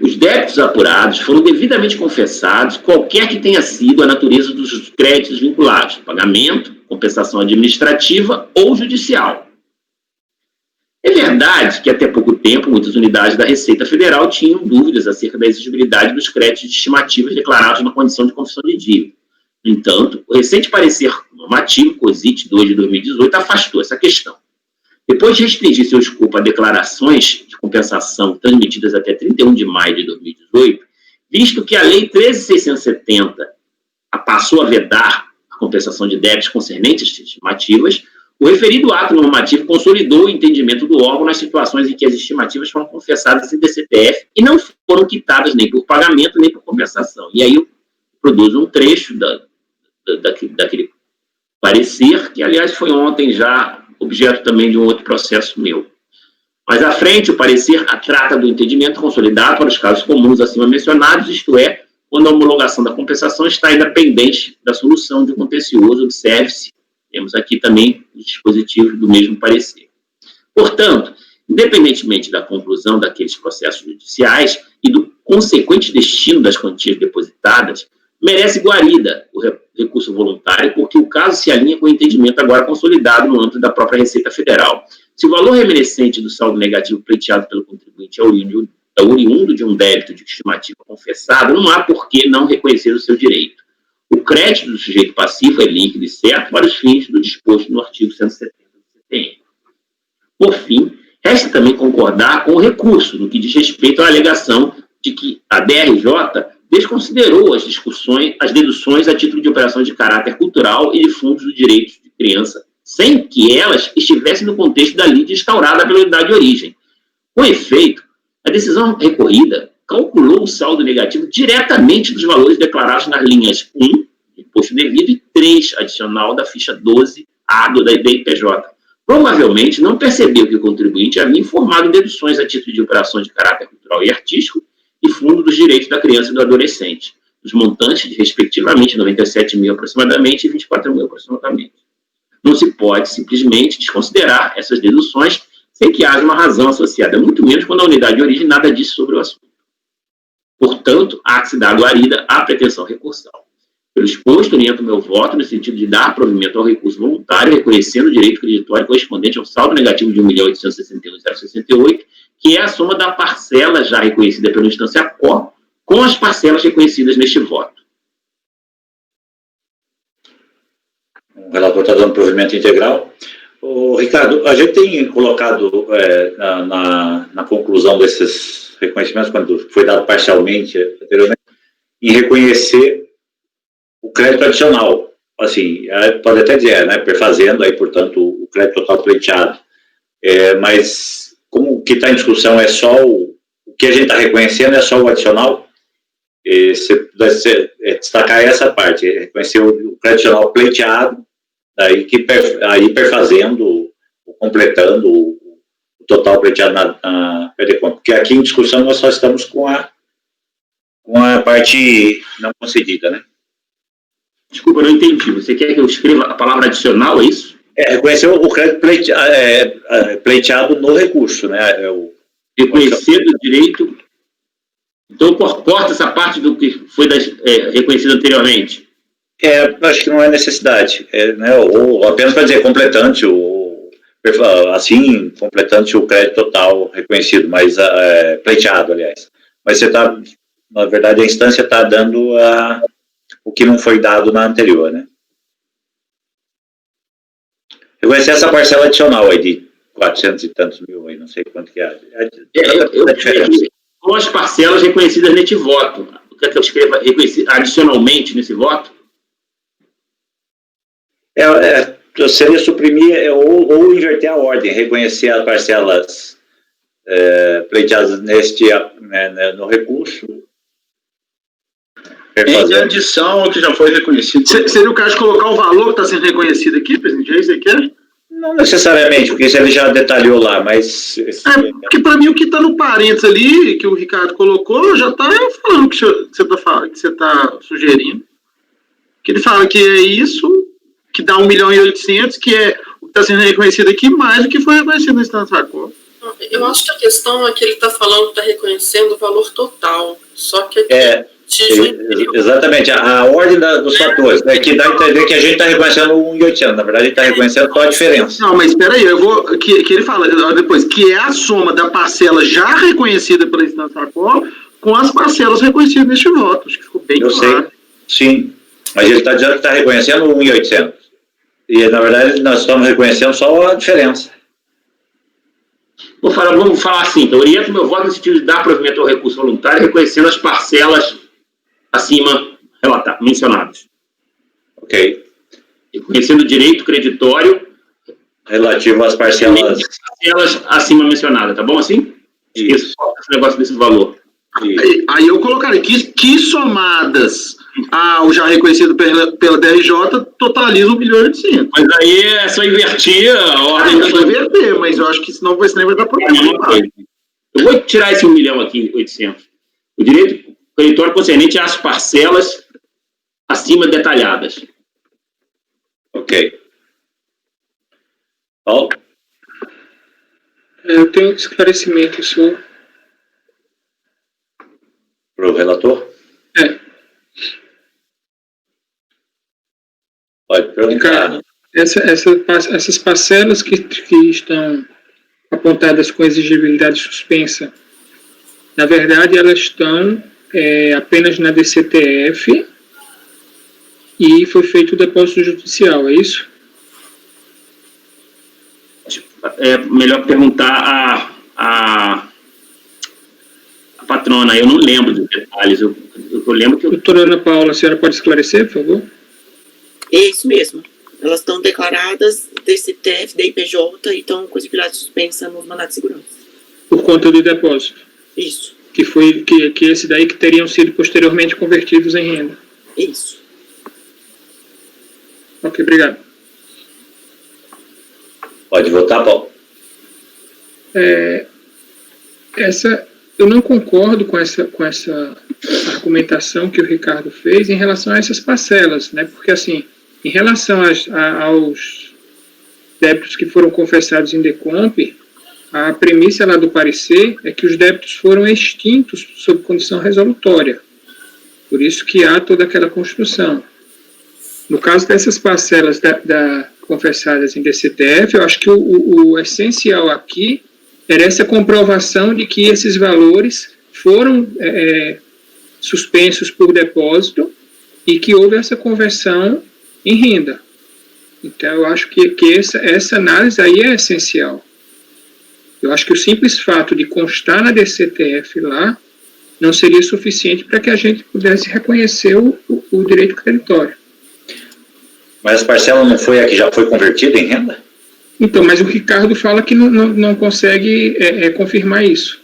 os débitos apurados foram devidamente confessados, qualquer que tenha sido a natureza dos créditos vinculados, pagamento, compensação administrativa ou judicial. É verdade que até pouco tempo muitas unidades da Receita Federal tinham dúvidas acerca da exigibilidade dos créditos de estimativas declarados na condição de confissão de dívida. No entanto, o recente parecer normativo, COSIT 2 de 2018, afastou essa questão. Depois de restringir seu escopo a declarações de compensação transmitidas até 31 de maio de 2018, visto que a Lei 13.670 passou a vedar a compensação de débitos concernentes às estimativas, o referido ato normativo consolidou o entendimento do órgão nas situações em que as estimativas foram confessadas em DCTF e não foram quitadas nem por pagamento nem por compensação. E aí eu produzo um trecho daquele parecer, que aliás foi ontem já objeto também de um outro processo meu. Mais à frente, o parecer trata do entendimento consolidado para os casos comuns acima mencionados, isto é, quando a homologação da compensação está ainda pendente da solução de um contencioso, observe-se, temos aqui também os dispositivos do mesmo parecer. Portanto, independentemente da conclusão daqueles processos judiciais e do consequente destino das quantias depositadas, merece guarida o recurso voluntário, porque o caso se alinha com o entendimento agora consolidado no âmbito da própria Receita Federal. Se o valor remanescente do saldo negativo pleiteado pelo contribuinte é oriundo de um débito de estimativa confessado, não há por que não reconhecer o seu direito. O crédito do sujeito passivo é líquido e certo para os fins do disposto no artigo 170 do CPM. Por fim, resta também concordar com o recurso, no que diz respeito à alegação de que a DRJ desconsiderou as deduções a título de operações de caráter cultural e de fundos do direito de criança, sem que elas estivessem no contexto da lide instaurada pela unidade de origem. Com efeito, a decisão recorrida calculou o saldo negativo diretamente dos valores declarados nas linhas 1, imposto devido, e 3, adicional da ficha 12A da IPJ. Provavelmente não percebeu que o contribuinte havia informado deduções a título de operações de caráter cultural e artístico e fundo dos direitos da criança e do adolescente, os montantes de, respectivamente, 97 mil aproximadamente e 24 mil aproximadamente. Não se pode simplesmente desconsiderar essas deduções sem que haja uma razão associada, muito menos quando a unidade de origem nada disse sobre o assunto. Portanto, há que se dar guarida à pretensão recursal. Pelo exposto, oriento o meu voto no sentido de dar provimento ao recurso voluntário, reconhecendo o direito creditório correspondente ao saldo negativo de R$ 1.861.068, que é a soma da parcela já reconhecida pela instância Cor com as parcelas reconhecidas neste voto. o relator está dando provimento integral. Ricardo, a gente tem colocado na conclusão desses reconhecimentos, quando foi dado parcialmente anteriormente, em reconhecer o crédito adicional. Assim, pode até dizer, né, perfazendo aí, portanto, o crédito total pleiteado. Mas, como o que está em discussão é só o que a gente está reconhecendo é só o adicional, você pudesse destacar essa parte, reconhecer o crédito adicional pleiteado, aí perfazendo, completando o total pleiteado na PDCOM. Porque aqui em discussão nós só estamos com a parte não concedida, né? Desculpa, eu não entendi. Você quer que eu escreva a palavra adicional, é isso? Reconhecer o crédito pleiteado no recurso, né? Reconhecer o direito. Então, corta essa parte do que foi reconhecido anteriormente. Acho que não é necessidade. Né? Ou apenas para dizer completante, completante o crédito total reconhecido, mas pleiteado, aliás. Mas você está, na verdade, a instância está dando o que não foi dado na anterior, né? Reconhecer essa parcela adicional aí de 400 e tantos mil, aí, não sei quanto que é. Com as parcelas reconhecidas neste voto. Quer que eu escreva adicionalmente nesse voto? Seria suprimir ou inverter a ordem, reconhecer as parcelas pleiteadas no recurso. Em adição ao que já foi reconhecido. Seria o caso de colocar o valor que está sendo reconhecido aqui, presidente? É isso que quer? Não necessariamente, porque isso ele já detalhou lá, mas... porque para mim o que está no parênteses ali, que o Ricardo colocou, já está falando o que você está sugerindo. Que ele fala que é isso, que dá 1.800.000, que é o que está sendo reconhecido aqui, mais do que foi reconhecido na instância da Cor. Eu acho que a questão é que ele está falando, está reconhecendo o valor total, só que exatamente, a ordem dos fatores, né, que dá a entender que a gente está reconhecendo 1.800, na verdade a gente está reconhecendo só a diferença. Não, mas espera aí, que ele fala depois, que é a soma da parcela já reconhecida pela instância Cor com as parcelas reconhecidas neste voto, acho que ficou bem claro. Eu sei, sim, mas ele está dizendo que está reconhecendo 1.800, e na verdade nós estamos reconhecendo só a diferença. Vamos falar assim, então, oriento meu voto no sentido de dar provimento ao recurso voluntário, reconhecendo as parcelas acima mencionadas. Ok. Reconhecendo o direito creditório relativo às parcelas acima mencionadas, tá bom assim? Esqueça esse negócio desse valor. Aí eu colocaria que somadas ao já reconhecido pela DRJ totaliza 1.800.000. Mas aí é só invertir a ordem. É só inverter, mas eu acho que senão vai dar problema. Eu vou tirar esse 1 milhão aqui, 800. O direito creditório concernente às parcelas acima detalhadas. Ok. Paulo? Eu tenho esclarecimento só. Para o relator? Pode perguntar. Essas parcelas que estão apontadas com exigibilidade suspensa, na verdade, elas estão apenas na DCTF e foi feito o depósito judicial, é isso? É melhor perguntar a patrona, eu não lembro dos detalhes, eu lembro que... Doutora Ana Paula, a senhora pode esclarecer, por favor? É isso mesmo. Elas estão declaradas DCTF, DIPJ e estão com exigibilidade suspensa nos mandatos de segurança. Por conta do depósito? Isso. Que esse daí que teriam sido posteriormente convertidos em renda? Isso. Ok, obrigado. Pode votar, Paulo. Eu não concordo com essa argumentação que o Ricardo fez em relação a essas parcelas, né? Porque, assim, em relação aos débitos que foram confessados em DECOMP, a premissa lá do parecer é que os débitos foram extintos sob condição resolutória. Por isso que há toda aquela construção. No caso dessas parcelas confessadas em DCTF, eu acho que o essencial aqui era essa comprovação de que esses valores foram suspensos por depósito e que houve essa conversão em renda. Então, eu acho que essa análise aí é essencial. Eu acho que o simples fato de constar na DCTF lá não seria suficiente para que a gente pudesse reconhecer o direito creditório. Mas a parcela não foi a que já foi convertida em renda? Então, mas o Ricardo fala que não consegue confirmar isso.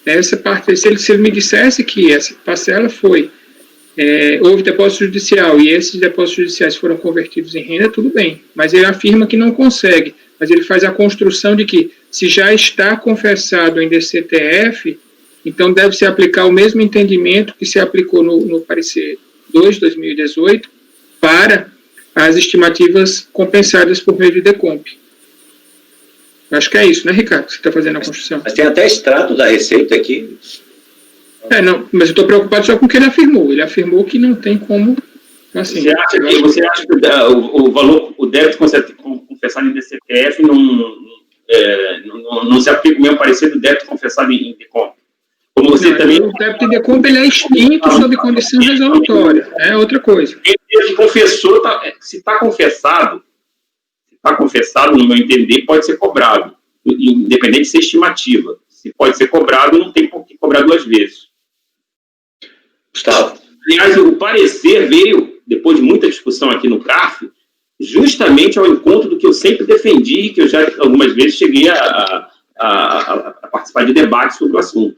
Essa parte, se ele me dissesse que essa parcela houve depósito judicial e esses depósitos judiciais foram convertidos em renda, tudo bem. Mas ele afirma que não consegue. Mas ele faz a construção de que, se já está confessado em DCTF, então deve-se aplicar o mesmo entendimento que se aplicou no parecer 2 de 2018 para as estimativas compensadas por meio de decomp. Acho que é isso, né, Ricardo, que você está fazendo a construção. Mas tem até extrato da Receita aqui. Não, mas eu estou preocupado só com o que ele afirmou. Ele afirmou que não tem como... Assim, você acha que o valor, o débito confessado em DCTF não se aplica o mesmo parecer do débito confessado em decomp? Como você também... O débito em decomp ele é extinto sob condição resolutória. É outra coisa. Ele confessou, se está confessado, no meu entender, pode ser cobrado, independente de ser estimativa. Se pode ser cobrado, não tem por que cobrar 2 vezes. Gustavo. Aliás, o parecer veio, depois de muita discussão aqui no CARF, justamente ao encontro do que eu sempre defendi, que eu já algumas vezes cheguei a participar de debates sobre o assunto.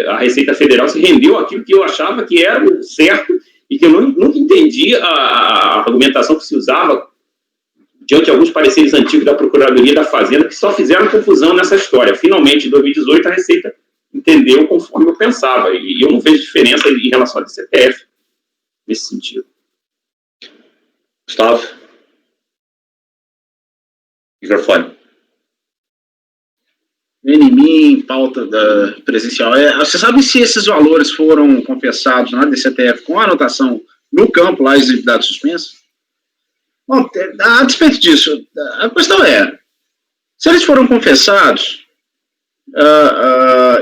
A Receita Federal se rendeu àquilo que eu achava que era o certo e que eu nunca entendi a argumentação que se usava diante de alguns pareceres antigos da Procuradoria da Fazenda, que só fizeram confusão nessa história. Finalmente, em 2018, a Receita entendeu conforme eu pensava, e eu não vejo diferença em relação à DCTF nesse sentido. Gustavo? Microfone. Em pauta presencial. Você sabe se esses valores foram confessados na DCTF com a anotação no campo lá, exigibilidade suspensa? Bom, a despeito disso, a questão é, se eles foram confessados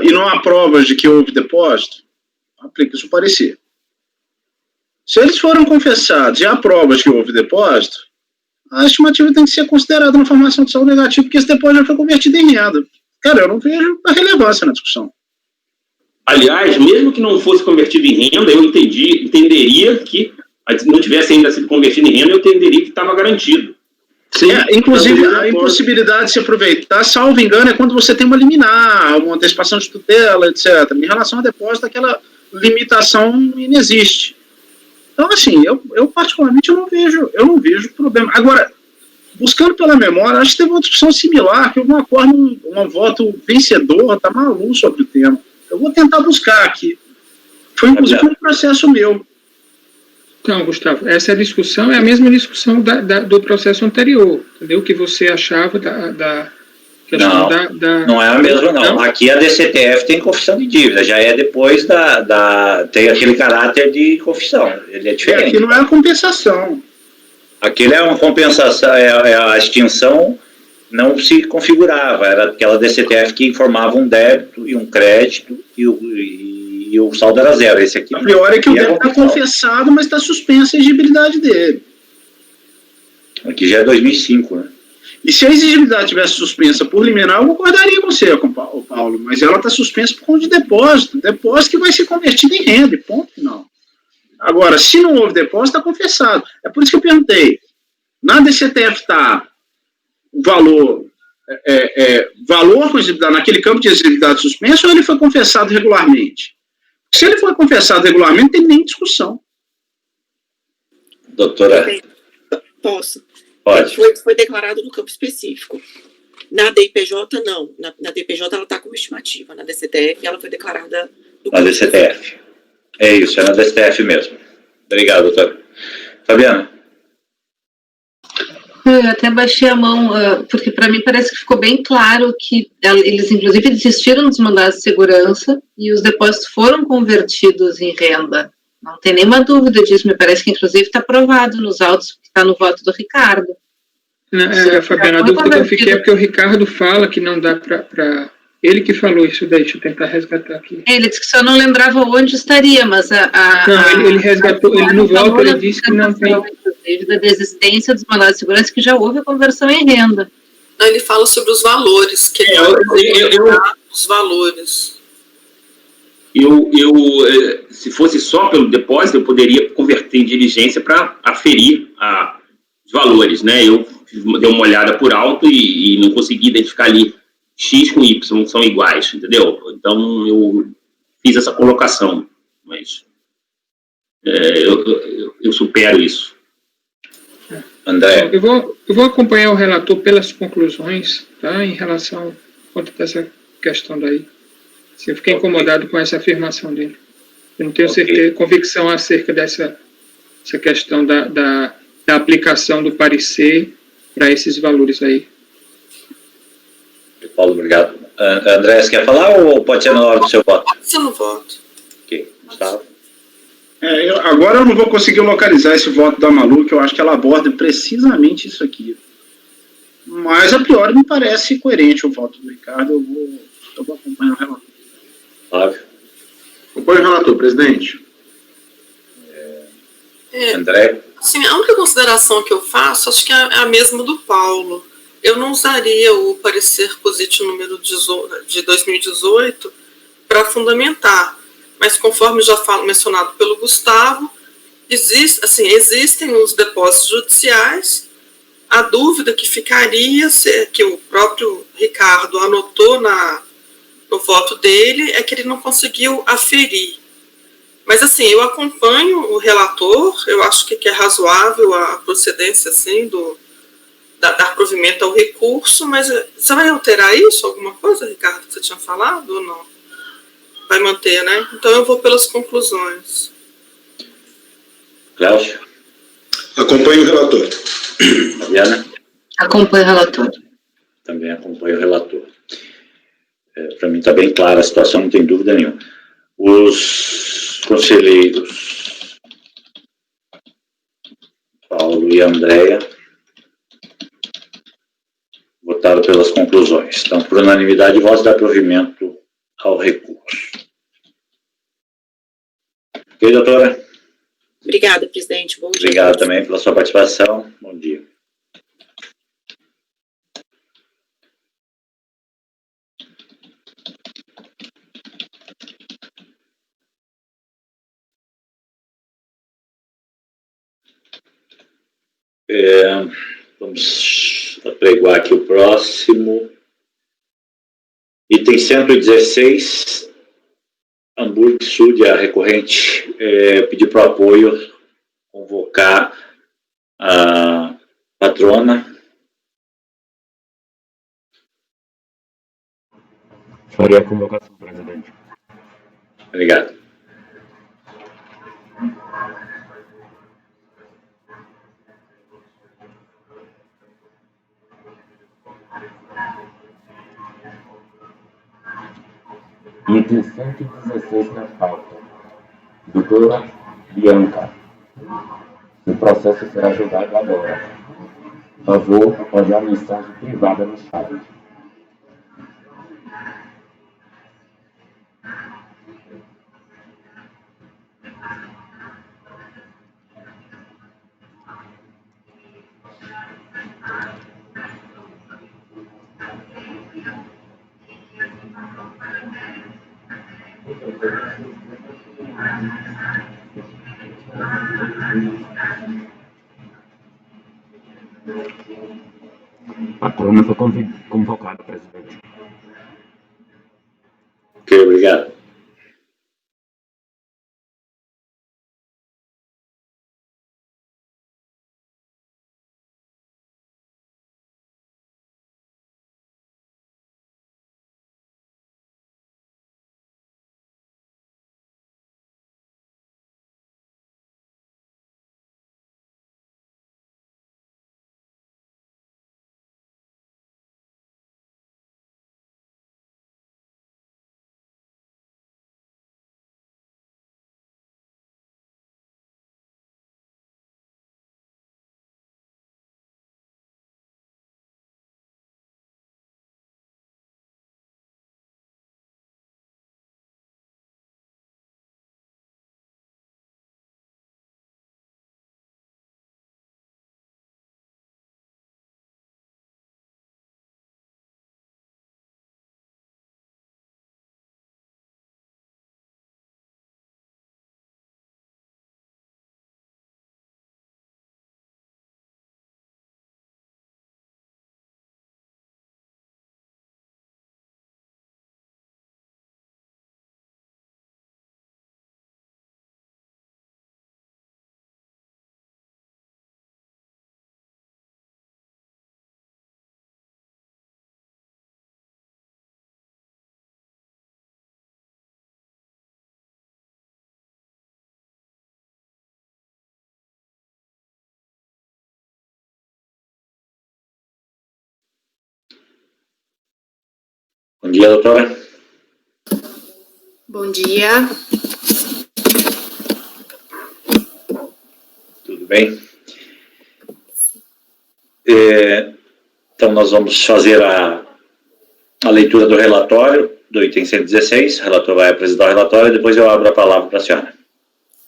e não há provas de que houve depósito, aplica-se o parecer. Se eles foram confessados e há provas de que houve depósito, a estimativa tem que ser considerada na formação de saldo negativo, porque esse depósito já foi convertido em renda. Cara, eu não vejo a relevância na discussão. Aliás, mesmo que não fosse convertido em renda, eu entenderia que não tivesse ainda sido convertido em renda, eu entenderia que estava garantido. Sim, inclusive a impossibilidade de se aproveitar, salvo engano, é quando você tem uma liminar, uma antecipação de tutela, etc. Em relação a depósito, aquela limitação inexiste. Então, assim, eu particularmente eu não vejo problema. Agora, buscando pela memória, acho que teve uma discussão similar, que houve um voto vencedor, está maluco sobre o tema. Eu vou tentar buscar aqui. Foi, inclusive, um processo meu. Então, Gustavo, essa discussão é a mesma discussão do processo anterior, entendeu? Que você achava da questão não é a mesma, não. Aqui a DCTF tem confissão de dívida, já é depois tem aquele caráter de confissão, ele é diferente. Aqui não é a compensação. Aquilo é uma compensação, a extinção não se configurava, era aquela DCTF que informava um débito e um crédito e o saldo era zero. Esse aqui. A priori é que o débito está confessado, mas está suspensa a exigibilidade dele. Aqui já é 2005, né? E se a exigibilidade tivesse suspensa por liminar, eu concordaria com você, Paulo, mas ela está suspensa por conta de depósito que vai ser convertido em renda, ponto final. Agora, se não houve depósito, está confessado. É por isso que eu perguntei. Na DCTF está o valor com exigibilidade naquele campo de exigibilidade suspensa ou ele foi confessado regularmente? Se ele foi confessado regularmente, não tem nem discussão. Doutora? Posso? Pode. Foi declarado no campo específico. Na DIPJ, não. Na DIPJ, ela está como estimativa. Na DCTF, ela foi declarada... Na DCTF. É isso, é na DCTF mesmo. Obrigado, doutora. Fabiana? Eu até baixei a mão, porque para mim parece que ficou bem claro que eles, inclusive, desistiram dos mandados de segurança e os depósitos foram convertidos em renda. Não tem nenhuma dúvida disso, me parece que, inclusive, está aprovado nos autos, que está no voto do Ricardo. Fabiana, a dúvida que eu fiquei é porque o Ricardo fala que não dá para Ele que falou isso daí, deixa eu tentar resgatar aqui. Ele disse que só não lembrava onde estaria, mas Não, ele resgatou, ele no voto ele disse que não tem. Inclusive, da desistência dos mandados de segurança, que já houve a conversão em renda. Ele fala sobre os valores, que os valores. Se fosse só pelo depósito, eu poderia converter em diligência para aferir os valores, né? Eu dei uma olhada por alto e não consegui identificar ali X com Y são iguais, entendeu? Então, eu fiz essa colocação, mas eu supero isso. André. Eu vou acompanhar o relator pelas conclusões, tá? Em relação quanto dessa questão daí. Eu fiquei incomodado com essa afirmação dele. Eu não tenho certeza, convicção acerca dessa questão da aplicação do parecer para esses valores aí. Paulo, obrigado. André, você quer falar ou pode ser na hora do seu voto? Pode ser no voto. Ok, Gustavo. Agora eu não vou conseguir localizar esse voto da Malu, que eu acho que ela aborda precisamente isso aqui. Mas, a priori, me parece coerente o voto do Ricardo. Eu vou acompanhar o relator. Flávio. Acompanho o relator, presidente. André. Sim, a única consideração que eu faço, acho que é a mesma do Paulo. Eu não usaria o parecer positivo número de 2018 para fundamentar, mas conforme já mencionado pelo Gustavo, existem os depósitos judiciais. A dúvida que ficaria, que o próprio Ricardo anotou no voto dele, é que ele não conseguiu aferir. Mas, assim, eu acompanho o relator, eu acho que é razoável a procedência, assim, dar provimento ao recurso, mas você vai alterar isso, alguma coisa, Ricardo, que você tinha falado ou não? Vai manter, né? Então eu vou pelas conclusões. Cláudio. Acompanho o relator. Mariana. Acompanho o relator. Também acompanho o relator. Para mim está bem clara a situação, não tem dúvida nenhuma. Os conselheiros Paulo e Andréia votaram pelas conclusões. Então, por unanimidade, votos de provimento ao recurso. Ok, doutora? Obrigada, presidente. Bom dia. Obrigado também pela sua participação. Bom dia. Vamos apregoar aqui o próximo. Item 116, Hamburgo Sul, a recorrente, pedir para o apoio, convocar a patrona. Faria a convocação, presidente. Obrigado. Item 116 na pauta. Doutora Bianca. O processo será julgado agora. Por favor, apoiar a mensagem privada no chat. A patrona foi convocada, presidente. Ok, obrigado. Bom dia, doutora. Bom dia. Tudo bem? Então, nós vamos fazer a leitura do relatório do item 116. O relator vai apresentar o relatório e depois eu abro a palavra para a senhora.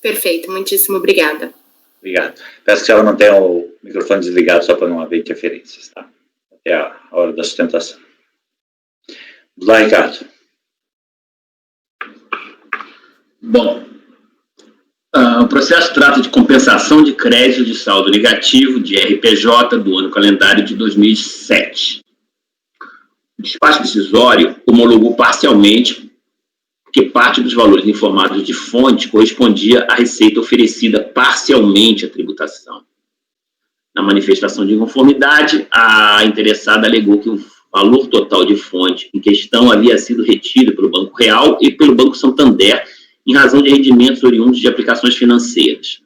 Perfeito, muitíssimo obrigada. Obrigado. Peço que a senhora mantenha o microfone desligado só para não haver interferências, tá? Até a hora da sustentação. Vamos lá, Ricardo. Bom, o processo trata de compensação de crédito de saldo negativo de RPJ do ano calendário de 2007. O despacho decisório homologou parcialmente que parte dos valores informados de fonte correspondia à receita oferecida parcialmente à tributação. Na manifestação de inconformidade, a interessada alegou que o valor total de fonte em questão havia sido retido pelo Banco Real e pelo Banco Santander em razão de rendimentos oriundos de aplicações financeiras,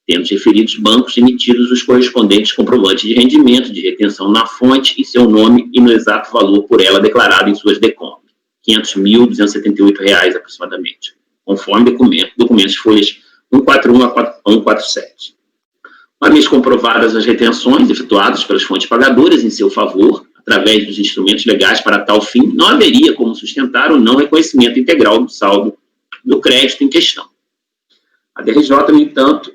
tendo os referidos bancos emitidos os correspondentes comprovantes de rendimento, de retenção na fonte em seu nome e no exato valor por ela declarado em suas DECOMP, R$ 500.278 aproximadamente, conforme documentos folhas 141 a 147. Uma vez comprovadas as retenções efetuadas pelas fontes pagadoras em seu favor, através dos instrumentos legais para tal fim, não haveria como sustentar o não reconhecimento integral do saldo do crédito em questão. A DRJ, no entanto,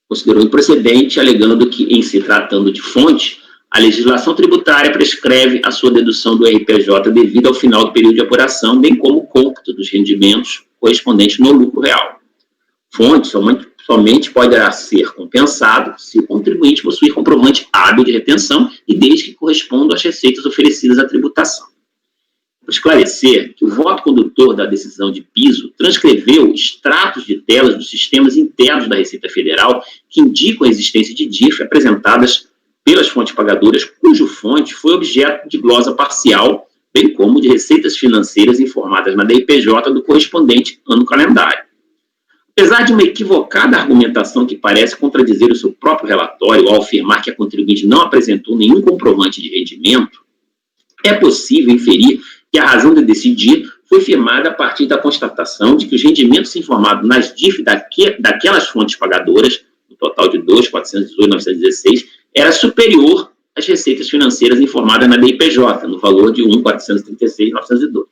considerou improcedente, alegando que, em se tratando de fonte, a legislação tributária prescreve a sua dedução do RPJ devido ao final do período de apuração, bem como o cômputo dos rendimentos correspondentes no lucro real. Fonte somente poderá ser compensado se o contribuinte possuir comprovante hábil de retenção e desde que correspondam às receitas oferecidas à tributação. Vou esclarecer que o voto condutor da decisão de piso transcreveu extratos de telas dos sistemas internos da Receita Federal que indicam a existência de DIF apresentadas pelas fontes pagadoras, cujo fonte foi objeto de glosa parcial, bem como de receitas financeiras informadas na DIPJ do correspondente ano calendário. Apesar de uma equivocada argumentação que parece contradizer o seu próprio relatório ao afirmar que a contribuinte não apresentou nenhum comprovante de rendimento, é possível inferir que a razão de decidir foi firmada a partir da constatação de que os rendimentos informados nas DIF daquelas fontes pagadoras, no total de 2.418.916, era superior às receitas financeiras informadas na DIPJ, no valor de 1.436.902.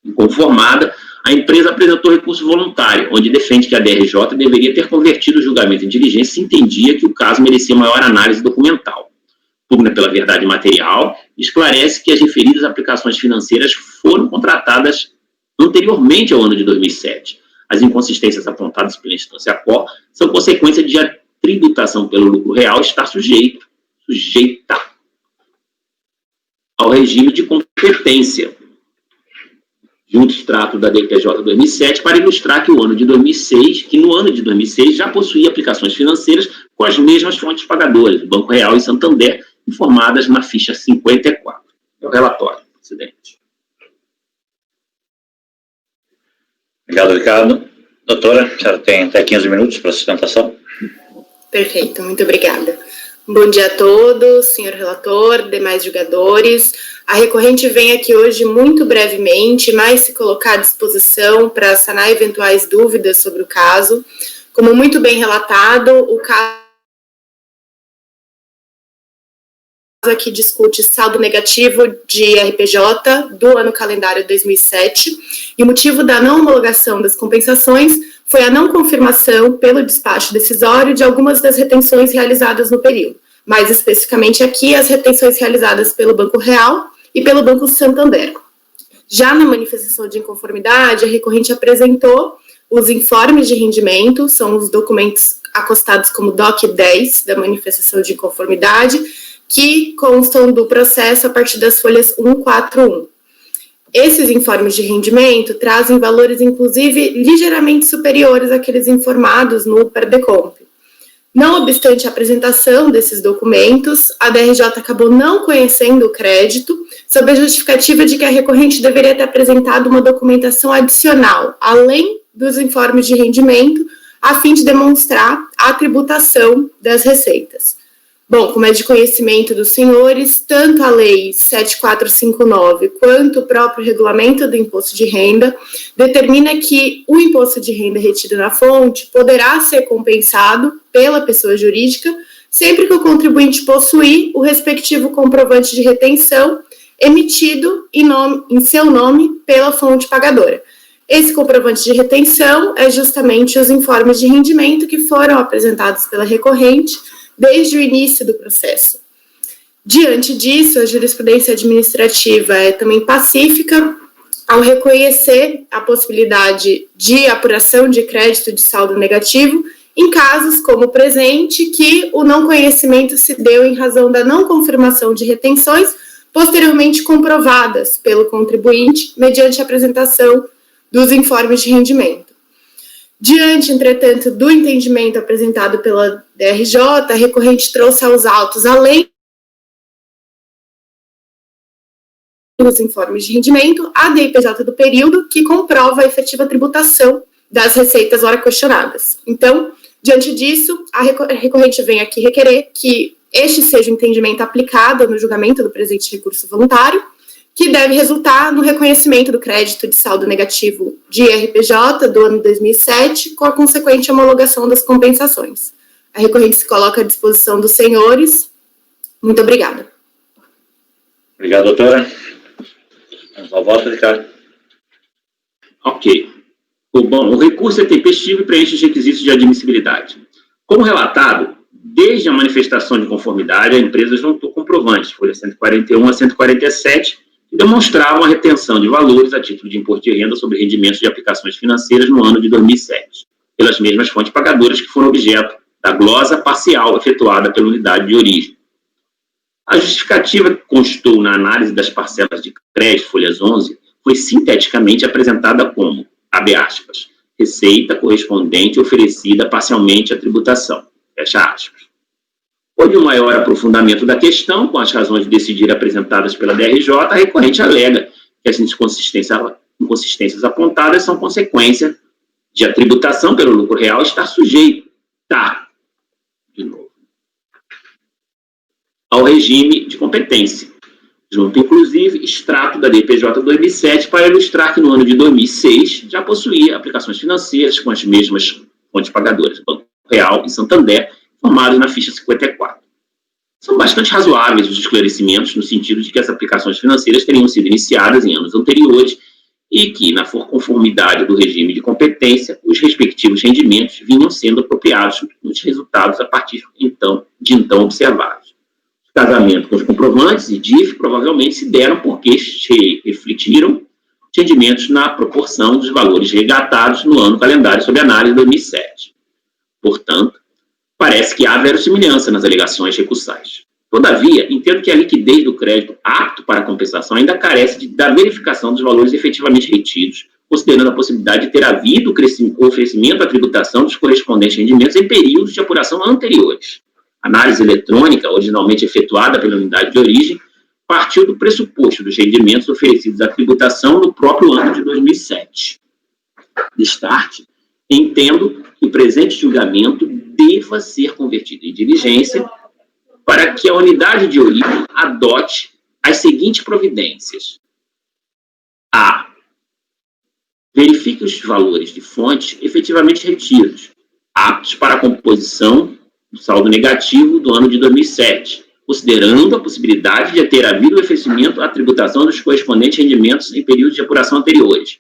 Inconformada, a empresa apresentou recurso voluntário, onde defende que a DRJ deveria ter convertido o julgamento em diligência se entendia que o caso merecia maior análise documental. Pugna pela verdade material, esclarece que as referidas aplicações financeiras foram contratadas anteriormente ao ano de 2007. As inconsistências apontadas pela instância COR são consequência de a tributação pelo lucro real estar sujeita ao regime de competência de um extrato da DPJ 2007 para ilustrar que no ano de 2006 já possuía aplicações financeiras com as mesmas fontes pagadoras, Banco Real e Santander, informadas na ficha 54. É o relatório, presidente. Obrigado, Ricardo. Doutora, a senhora tem até 15 minutos para a sustentação. Perfeito, muito obrigada. Bom dia a todos, senhor relator, demais julgadores. A recorrente vem aqui hoje muito brevemente, mas se colocar à disposição para sanar eventuais dúvidas sobre o caso. Como muito bem relatado, o caso aqui discute saldo negativo de RPJ do ano calendário 2007, e o motivo da não homologação das compensações foi a não confirmação pelo despacho decisório de algumas das retenções realizadas no período, mais especificamente aqui as retenções realizadas pelo Banco Real e pelo Banco Santander. Já na manifestação de inconformidade, a recorrente apresentou os informes de rendimento, são os documentos acostados como DOC 10 da manifestação de inconformidade, que constam do processo a partir das folhas 141. Esses informes de rendimento trazem valores, inclusive, ligeiramente superiores àqueles informados no PERDECOMP. Não obstante a apresentação desses documentos, a DRJ acabou não conhecendo o crédito, sob a justificativa de que a recorrente deveria ter apresentado uma documentação adicional, além dos informes de rendimento, a fim de demonstrar a tributação das receitas. Bom, como é de conhecimento dos senhores, tanto a Lei 7459 quanto o próprio regulamento do imposto de renda determina que o imposto de renda retido na fonte poderá ser compensado pela pessoa jurídica sempre que o contribuinte possuir o respectivo comprovante de retenção emitido em seu nome pela fonte pagadora. Esse comprovante de retenção é justamente os informes de rendimento que foram apresentados pela recorrente desde o início do processo. Diante disso, a jurisprudência administrativa é também pacífica ao reconhecer a possibilidade de apuração de crédito de saldo negativo em casos como o presente, que o não conhecimento se deu em razão da não confirmação de retenções posteriormente comprovadas pelo contribuinte mediante a apresentação dos informes de rendimento. Diante, entretanto, do entendimento apresentado pela DRJ, a recorrente trouxe aos autos, além dos informes de rendimento, a DIPJ do período, que comprova a efetiva tributação das receitas ora questionadas. Então, diante disso, a recorrente vem aqui requerer que este seja o entendimento aplicado no julgamento do presente recurso voluntário, que deve resultar no reconhecimento do crédito de saldo negativo de RPJ do ano 2007, com a consequente homologação das compensações. A recorrente se coloca à disposição dos senhores. Muito obrigada. Obrigado, doutora. Vamos ao voto, Ricardo. Ok. Bom, o recurso é tempestivo e preenche os requisitos de admissibilidade. Como relatado, desde a manifestação de conformidade, a empresa juntou comprovantes, folha 141 a 147, que demonstravam a retenção de valores a título de imposto de renda sobre rendimentos de aplicações financeiras no ano de 2007, pelas mesmas fontes pagadoras que foram objeto da glosa parcial efetuada pela unidade de origem. A justificativa que constou na análise das parcelas de crédito, folhas 11, foi sinteticamente apresentada como, abre aspas, receita correspondente oferecida parcialmente à tributação, fecha aspas. Houve um maior aprofundamento da questão, com as razões de decidir apresentadas pela DRJ, a recorrente alega que as inconsistências apontadas são consequência de a tributação pelo lucro real estar sujeita, de novo, ao regime de competência, junto, inclusive, extrato da DPJ 2007 para ilustrar que no ano de 2006 já possuía aplicações financeiras com as mesmas fontes pagadoras, Banco Real e Santander, formados na ficha 54. São bastante razoáveis os esclarecimentos no sentido de que as aplicações financeiras teriam sido iniciadas em anos anteriores e que, na conformidade do regime de competência, os respectivos rendimentos vinham sendo apropriados nos resultados a partir de então observados. O casamento com os comprovantes e DIF provavelmente se deram porque refletiram os rendimentos na proporção dos valores resgatados no ano calendário sob análise de 2007. Portanto, parece que há verossimilhança nas alegações recursais. Todavia, entendo que a liquidez do crédito apto para compensação ainda carece da verificação dos valores efetivamente retidos, considerando a possibilidade de ter havido o oferecimento à tributação dos correspondentes rendimentos em períodos de apuração anteriores. A análise eletrônica, originalmente efetuada pela unidade de origem, partiu do pressuposto dos rendimentos oferecidos à tributação no próprio ano de 2007. De start, entendo que o presente julgamento deva ser convertido em diligência para que a unidade de origem adote as seguintes providências. A. Verifique os valores de fonte efetivamente retidos, aptos para a composição do saldo negativo do ano de 2007, considerando a possibilidade de ter havido o oferecimento à tributação dos correspondentes rendimentos em períodos de apuração anteriores.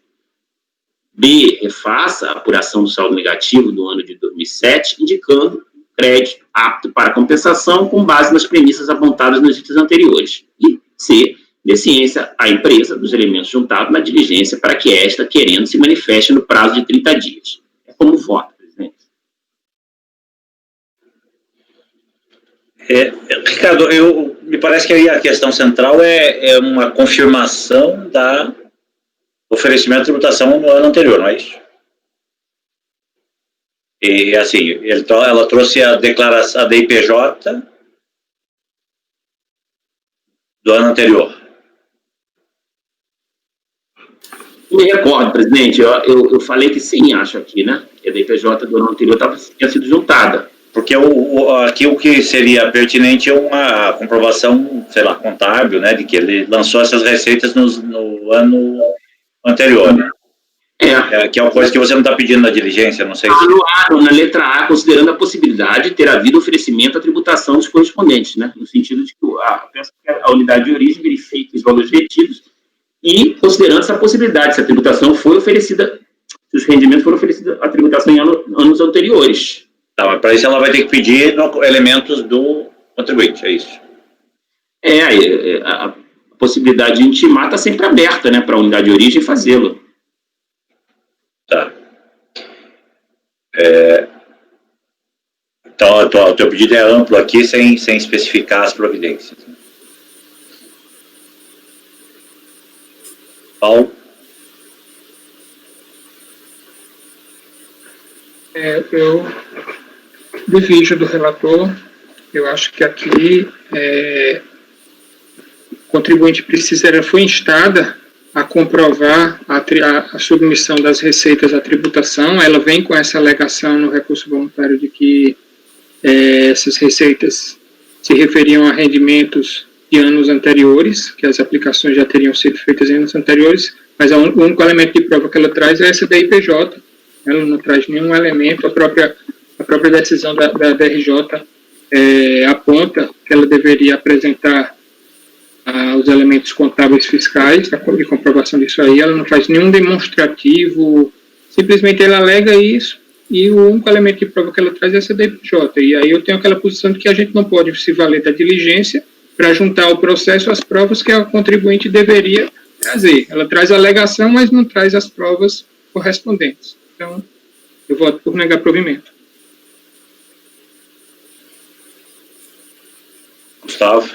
B. Refaça a apuração do saldo negativo do ano de 2007, indicando crédito apto para compensação com base nas premissas apontadas nos itens anteriores. E C. Dê ciência à empresa dos elementos juntados na diligência para que esta, querendo, se manifeste no prazo de 30 dias. É como voto, presidente. Ricardo, me parece que aí a questão central é uma confirmação da oferecimento de tributação no ano anterior, não é isso? E, assim, ela trouxe a declaração da IPJ do ano anterior. Me recordo, presidente, eu falei que sim, acho aqui, né? Que a DPJ do ano anterior tinha sido juntada. Porque aqui o que seria pertinente é uma comprovação, sei lá, contábil, né, de que ele lançou essas receitas no ano anterior, né? Que é uma coisa que você não está pedindo na diligência, não sei se... Na letra A, considerando a possibilidade de ter havido oferecimento à tributação dos correspondentes, né? No sentido de que a unidade de origem verifica os valores retidos e considerando essa possibilidade, se a tributação foi oferecida, se os rendimentos foram oferecidos à tributação em anos anteriores. Tá, mas para isso ela vai ter que pedir elementos do contribuinte, é isso? A possibilidade de intimar está sempre aberta, né, para a unidade de origem fazê-lo. Tá. Então, o teu pedido é amplo aqui, sem especificar as providências. Paulo? Eu divido do relator. Eu acho que aqui o contribuinte foi instada a comprovar a submissão das receitas à tributação. Ela vem com essa alegação no recurso voluntário de que essas receitas se referiam a rendimentos de anos anteriores, que as aplicações já teriam sido feitas em anos anteriores, mas o único elemento de prova que ela traz é essa da IPJ. Ela não traz nenhum elemento. A própria decisão da DRJ aponta que ela deveria apresentar os elementos contábeis fiscais, de comprovação disso aí. Ela não faz nenhum demonstrativo, simplesmente ela alega isso, e o único elemento de prova que ela traz é essa da IPJ. E aí eu tenho aquela posição de que a gente não pode se valer da diligência para juntar ao processo as provas que a contribuinte deveria trazer. Ela traz a alegação, mas não traz as provas correspondentes. Então, eu voto por negar provimento. Gustavo?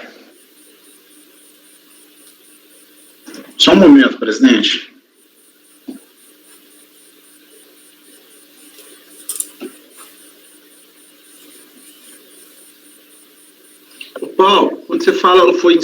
Só um momento, presidente. Paulo, quando você fala ela foi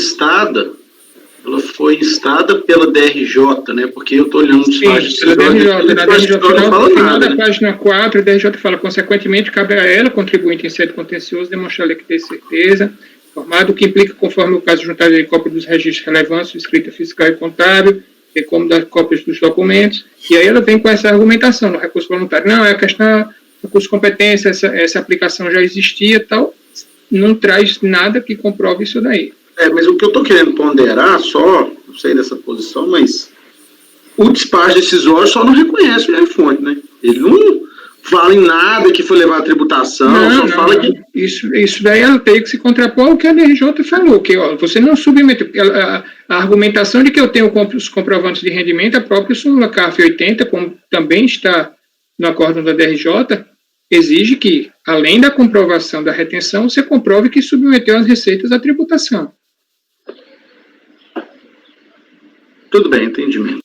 instada pela DRJ, né? Porque eu estou olhando os páginas. Pela DRJ. Na DRJ, no final da página 4, a DRJ fala, consequentemente, cabe a ela, contribuinte em sede contencioso, demonstrar-lhe que tem certeza, formado, o que implica, conforme o caso, juntar de cópia dos registros relevantes, escrita fiscal e contábil, e como das cópias dos documentos, e aí ela vem com essa argumentação no recurso voluntário. Não, é a questão do recurso de competência, essa aplicação já existia e tal, não traz nada que comprove isso daí. Mas o que eu estou querendo ponderar, não sei dessa posição, mas o despacho decisório só não reconhece o fonte, né? Ele não fala em nada que foi levar a tributação, fala que... Isso daí ela tem que se contrapor ao que a DRJ falou, que você não submete, a argumentação de que eu tenho os comprovantes de rendimento, a própria súmula CARF 80, como também está no acórdão da DRJ, exige que, além da comprovação da retenção, você comprove que submeteu as receitas à tributação. Tudo bem, entendimento.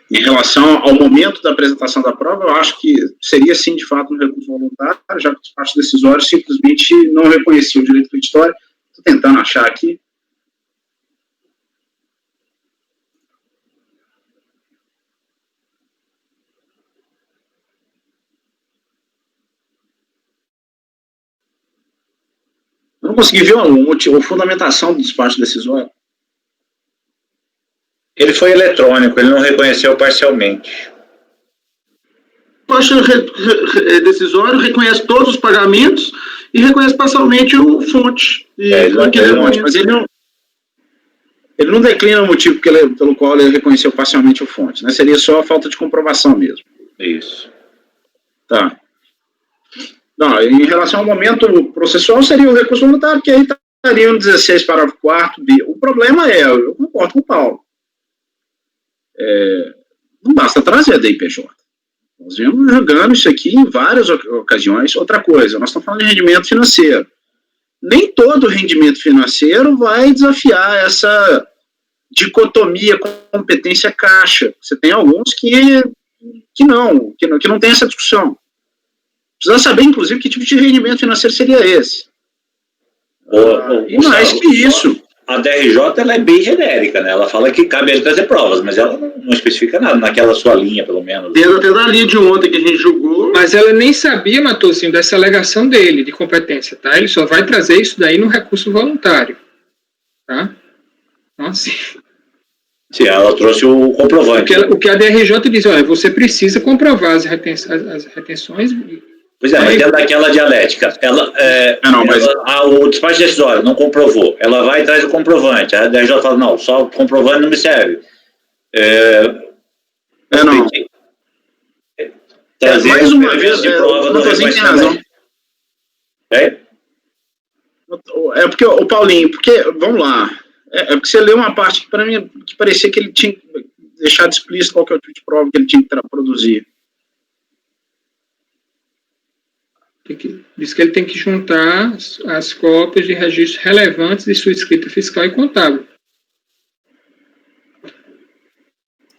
Em relação ao momento da apresentação da prova, eu acho que seria, sim, de fato, um recurso voluntário, já que os partes decisórios simplesmente não reconheciam o direito creditório. Estou tentando achar aqui. Eu não consegui ver a fundamentação do despacho decisório. Ele foi eletrônico, ele não reconheceu parcialmente. O despacho decisório reconhece todos os pagamentos e reconhece parcialmente o fonte. Mas ele não declina o motivo pelo qual ele reconheceu parcialmente o fonte, né? Seria só a falta de comprovação mesmo. Isso. Tá. Não, em relação ao momento processual, seria o recurso voluntário, que aí estaria no 16, parágrafo 4b. O problema eu concordo com o Paulo. Não basta trazer a DIPJ. Nós vemos jogando isso aqui em várias ocasiões. Outra coisa, nós estamos falando de rendimento financeiro. Nem todo rendimento financeiro vai desafiar essa dicotomia competência-caixa. Você tem alguns que não tem essa discussão. Precisa saber, inclusive, que tipo de rendimento financeiro seria esse. E mais que isso. A DRJ ela é bem genérica, né? Ela fala que cabe ele trazer provas, mas ela não especifica nada naquela sua linha, pelo menos. Dentro até da linha de ontem que a gente julgou. Mas ela nem sabia, Matosinho, dessa alegação dele de competência, tá? Ele só vai trazer isso daí no recurso voluntário, tá? Então, assim... Sim, ela trouxe o comprovante. O que a DRJ diz, olha, você precisa comprovar as retenções... Pois é, mas dentro daquela dialética, o despacho decisório não comprovou, ela vai e traz o comprovante, a DRJ fala, não, só o comprovante não me serve. Não. Trazer mais uma vez, de prova do reconhecimento. É porque, o Paulinho, vamos lá, porque você leu uma parte que para mim que parecia que ele tinha deixado explícito qual que é o tipo de prova que ele tinha que produzir. Diz que ele tem que juntar as cópias de registros relevantes de sua escrita fiscal e contábil.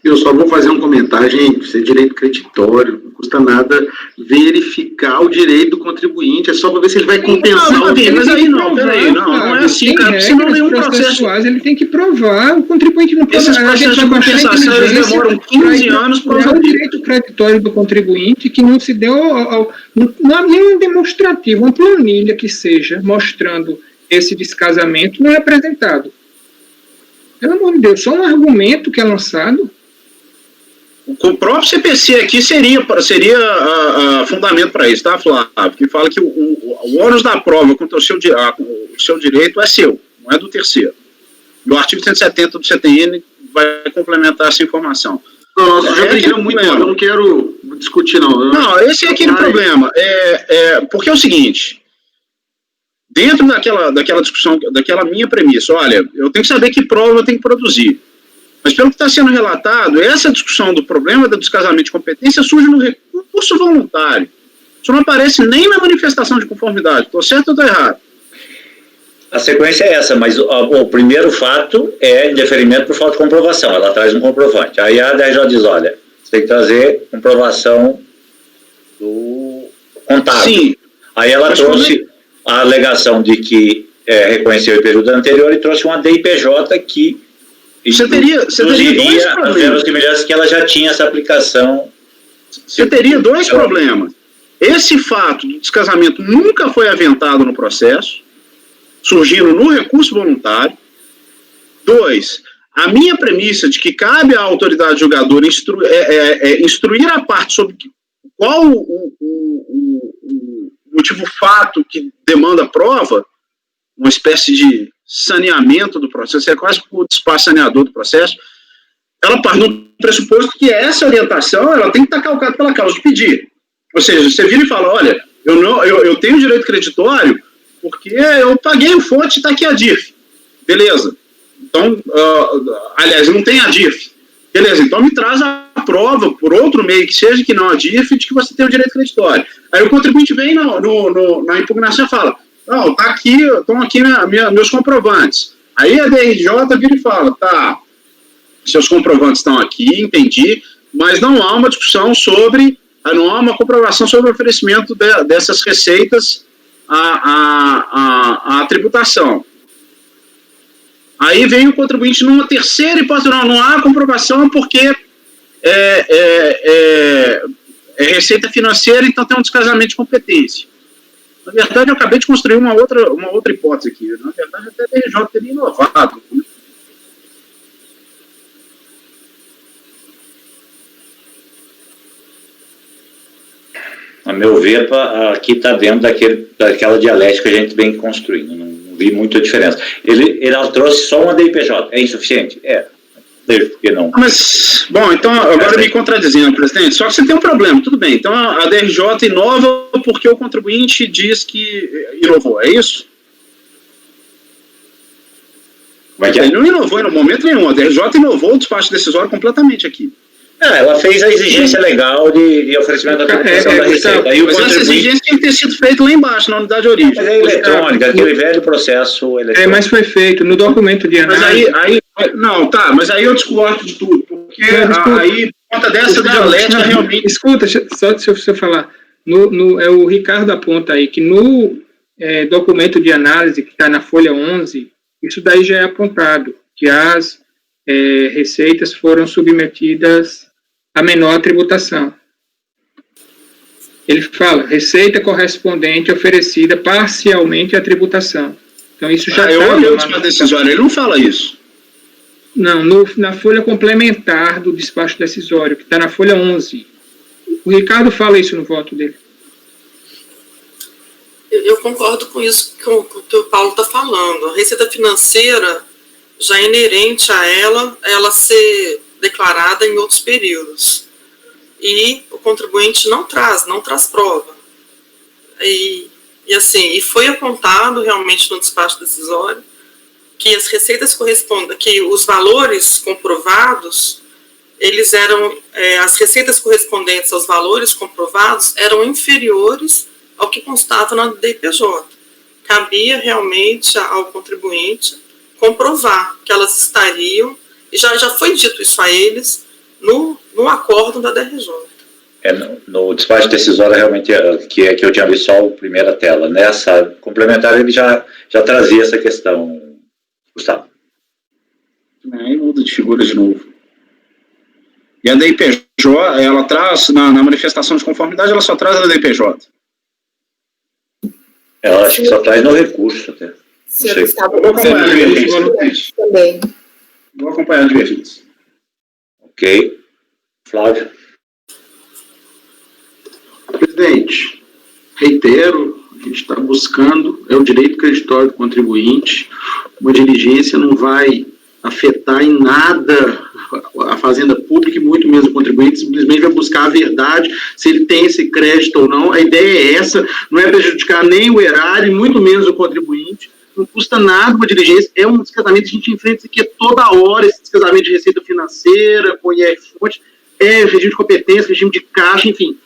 Eu só vou fazer um comentário, gente, isso é direito creditório, não custa nada verificar o direito do contribuinte, é só para ver se ele vai compensar o dinheiro. Mas aí não, peraí, não é assim, cara, senão nenhum processo... Ele tem que provar, o contribuinte não pode... Esses processos de compensação, eles demoram 15 anos para o direito creditório do contribuinte que não se deu não há nenhum demonstrativo, uma planilha que seja mostrando esse descasamento não é apresentado. Pelo amor de Deus, só um argumento que é lançado. O próprio CPC aqui seria fundamento para isso, tá, Flávio? Que fala que o ônus da prova contra o seu direito é seu, não é do terceiro. E o artigo 170 do CTN vai complementar essa informação. Nossa, já brigamos muito, eu não quero discutir, não. Não, esse é aquele problema. Porque é o seguinte, dentro daquela discussão, daquela minha premissa, olha, eu tenho que saber que prova eu tenho que produzir. Mas pelo que está sendo relatado, essa discussão do problema do descasamento de competência surge no recurso voluntário. Isso não aparece nem na manifestação de conformidade. Estou certo ou estou errado? A sequência é essa, mas o primeiro fato é indeferimento por falta de comprovação. Ela traz um comprovante. Aí a DRJ diz, olha, você tem que trazer comprovação do contábil. Sim. Aí ela trouxe a alegação de que reconheceu o período anterior e trouxe uma DIPJ que você teria dois problemas. Que ela já tinha essa aplicação. Você teria dois problemas. Esse fato do descasamento nunca foi aventado no processo, surgindo no recurso voluntário. 2. A minha premissa de que cabe à autoridade julgadora instruir a parte sobre qual o motivo fato que demanda prova, uma espécie de saneamento do processo, é quase o despacho saneador do processo, ela parte do pressuposto que essa orientação ela tem que estar calcada pela causa de pedir. Ou seja, você vira e fala, olha, eu tenho direito creditório porque eu paguei o fonte e está aqui a DIF. Beleza. Então, aliás, não tem a DIF. Beleza, então me traz a prova, por outro meio que seja, que não a DIF, de que você tem o direito creditório. Aí o contribuinte vem na impugnação e fala, não, tá aqui, estão aqui meus comprovantes. Aí a DRJ vira e fala, tá, seus comprovantes estão aqui, entendi, mas não há uma discussão não há uma comprovação sobre o oferecimento dessas receitas à tributação. Aí vem o contribuinte numa terceira hipótese, não há comprovação porque é receita financeira, então tem um descasamento de competência. Na verdade, eu acabei de construir uma outra hipótese aqui. Na verdade, até a DRJ teria inovado. Né? A meu ver, aqui está dentro daquela dialética que a gente vem construindo. Não vi muita diferença. Ele trouxe só uma DIPJ. É insuficiente? Vejo por que não. Mas, bom, então, agora me contradizendo, presidente, só que você tem um problema, tudo bem. Então, a DRJ inova porque o contribuinte diz que inovou, é isso? Ele não inovou no momento nenhum, a DRJ inovou o despacho decisório completamente aqui. Ela fez a exigência legal de oferecimento da tributação da receita. Mas essa exigência tem que ter sido feita lá embaixo, na unidade de origem. Mas é eletrônica, aquele velho processo eletrônico. Mas foi feito no documento de análise. Mas aí eu discordo de tudo, porque aí, por conta dessa dialética, realmente... Escuta, só deixa eu falar. O Ricardo aponta aí que no documento de análise que está na folha 11, isso daí já é apontado, que as receitas foram submetidas a menor tributação. Ele fala, receita correspondente oferecida parcialmente à tributação. Então, isso já está... Eu olhei o despacho decisório, ele não fala isso. Não, na folha complementar do despacho decisório, que está na folha 11. O Ricardo fala isso no voto dele. Eu concordo com isso com o que o Paulo está falando. A receita financeira já é inerente a ela ser declarada em outros períodos. E o contribuinte não traz prova. E foi apontado realmente no despacho decisório que as receitas correspondem, que os valores comprovados, eles eram, as receitas correspondentes aos valores comprovados eram inferiores ao que constava na DIPJ. Cabia realmente ao contribuinte comprovar que elas estariam, e já foi dito isso a eles no acordo da DRJ. No despacho decisório, realmente, que eu tinha visto só a primeira tela. Nessa complementar, ele já trazia essa questão, Gustavo. Aí muda de figura de novo. E a DIPJ, ela traz, na manifestação de conformidade, ela só traz a DIPJ. Ela acho que só traz no recurso até. Senhor Gustavo, eu vou acompanhar a divergência também. Vou acompanhar a divergência. Ok. Flávio. Presidente, reitero, a gente está buscando, é o direito creditório do contribuinte, uma diligência não vai afetar em nada a fazenda pública e muito menos o contribuinte, simplesmente vai buscar a verdade, se ele tem esse crédito ou não. A ideia é essa, não é prejudicar nem o erário, muito menos o contribuinte. Não custa nada uma diligência, é um descasamento, a gente enfrenta isso aqui toda hora, esse descasamento de receita financeira, com IR-fonte, regime de competência, regime de caixa, enfim.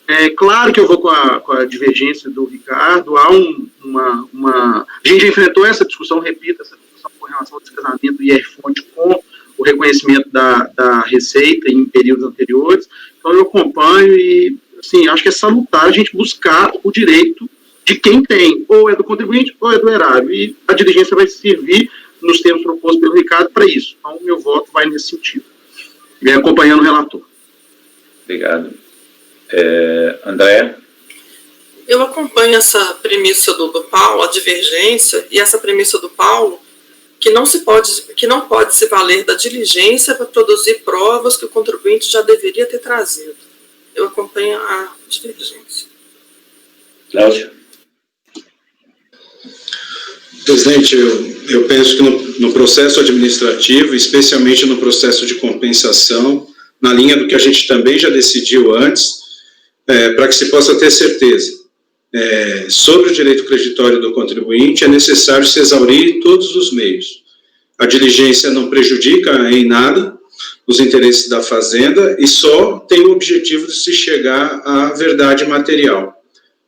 É claro que eu vou com a divergência do Ricardo, há a gente já enfrentou essa discussão, repito, essa discussão com relação ao descasamento do IR-fonte com o reconhecimento da receita em períodos anteriores, então eu acompanho e, assim, acho que é salutar a gente buscar o direito de quem tem, ou é do contribuinte ou é do erário, e a diligência vai servir nos termos propostos pelo Ricardo para isso. Então, o meu voto vai nesse sentido. E acompanhando o relator. Obrigado. André? Eu acompanho essa premissa do Paulo, a divergência, e essa premissa do Paulo, que não pode se valer da diligência para produzir provas que o contribuinte já deveria ter trazido. Eu acompanho a divergência. Cláudio? Presidente, eu penso que no processo administrativo, especialmente no processo de compensação, na linha do que a gente também já decidiu antes, para que se possa ter certeza. Sobre o direito creditório do contribuinte, é necessário se exaurir todos os meios. A diligência não prejudica em nada os interesses da fazenda e só tem o objetivo de se chegar à verdade material.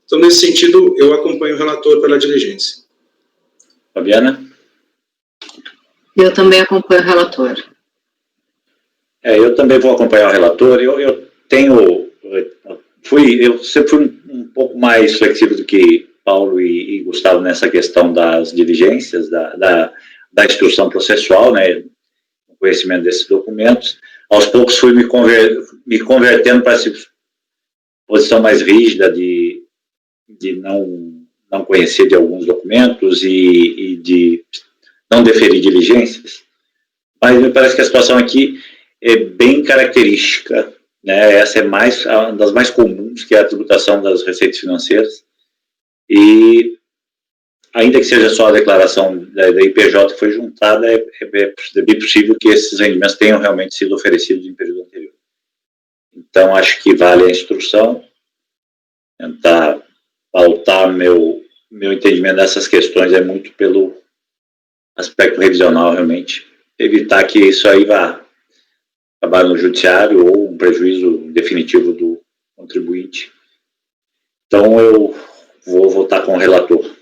Então, nesse sentido, eu acompanho o relator pela diligência. Fabiana? Eu também acompanho o relator. Eu também vou acompanhar o relator. Eu sempre fui um pouco mais flexível do que Paulo e Gustavo nessa questão das diligências, da instrução processual, né, o conhecimento desses documentos. Aos poucos fui me convertendo para essa posição mais rígida de não conhecer de alguns documentos e de não deferir diligências. Mas me parece que a situação aqui é bem característica, né? Essa é uma das mais comuns, que é a tributação das receitas financeiras, e ainda que seja só a declaração da IPJ que foi juntada, é bem possível que esses rendimentos tenham realmente sido oferecidos em período anterior. Então, acho que vale a instrução, tentar pautar meu entendimento dessas questões é muito pelo aspecto revisional, realmente, evitar que isso aí vá acabar no judiciário ou um prejuízo definitivo do contribuinte. Então, eu vou votar com o relator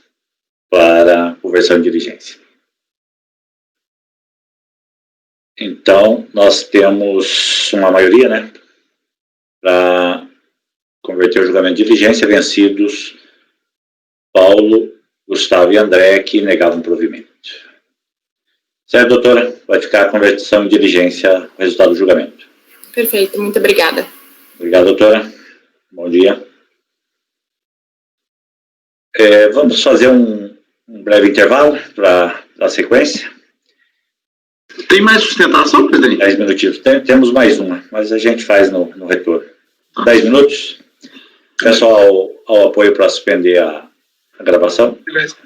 para conversão de diligência. Então, nós temos uma maioria, né, para converter o julgamento de diligência, vencidos Paulo, Gustavo e André, que negavam provimento. Certo, doutora? Vai ficar a conversão em diligência, o resultado do julgamento. Perfeito, muito obrigada. Obrigado, doutora. Bom dia. Vamos fazer um breve intervalo para a sequência. Tem mais sustentação, presidente? 10 minutinhos. Temos mais uma, mas a gente faz no retorno. 10 minutos. Peço ao apoio para suspender a gravação. Beleza.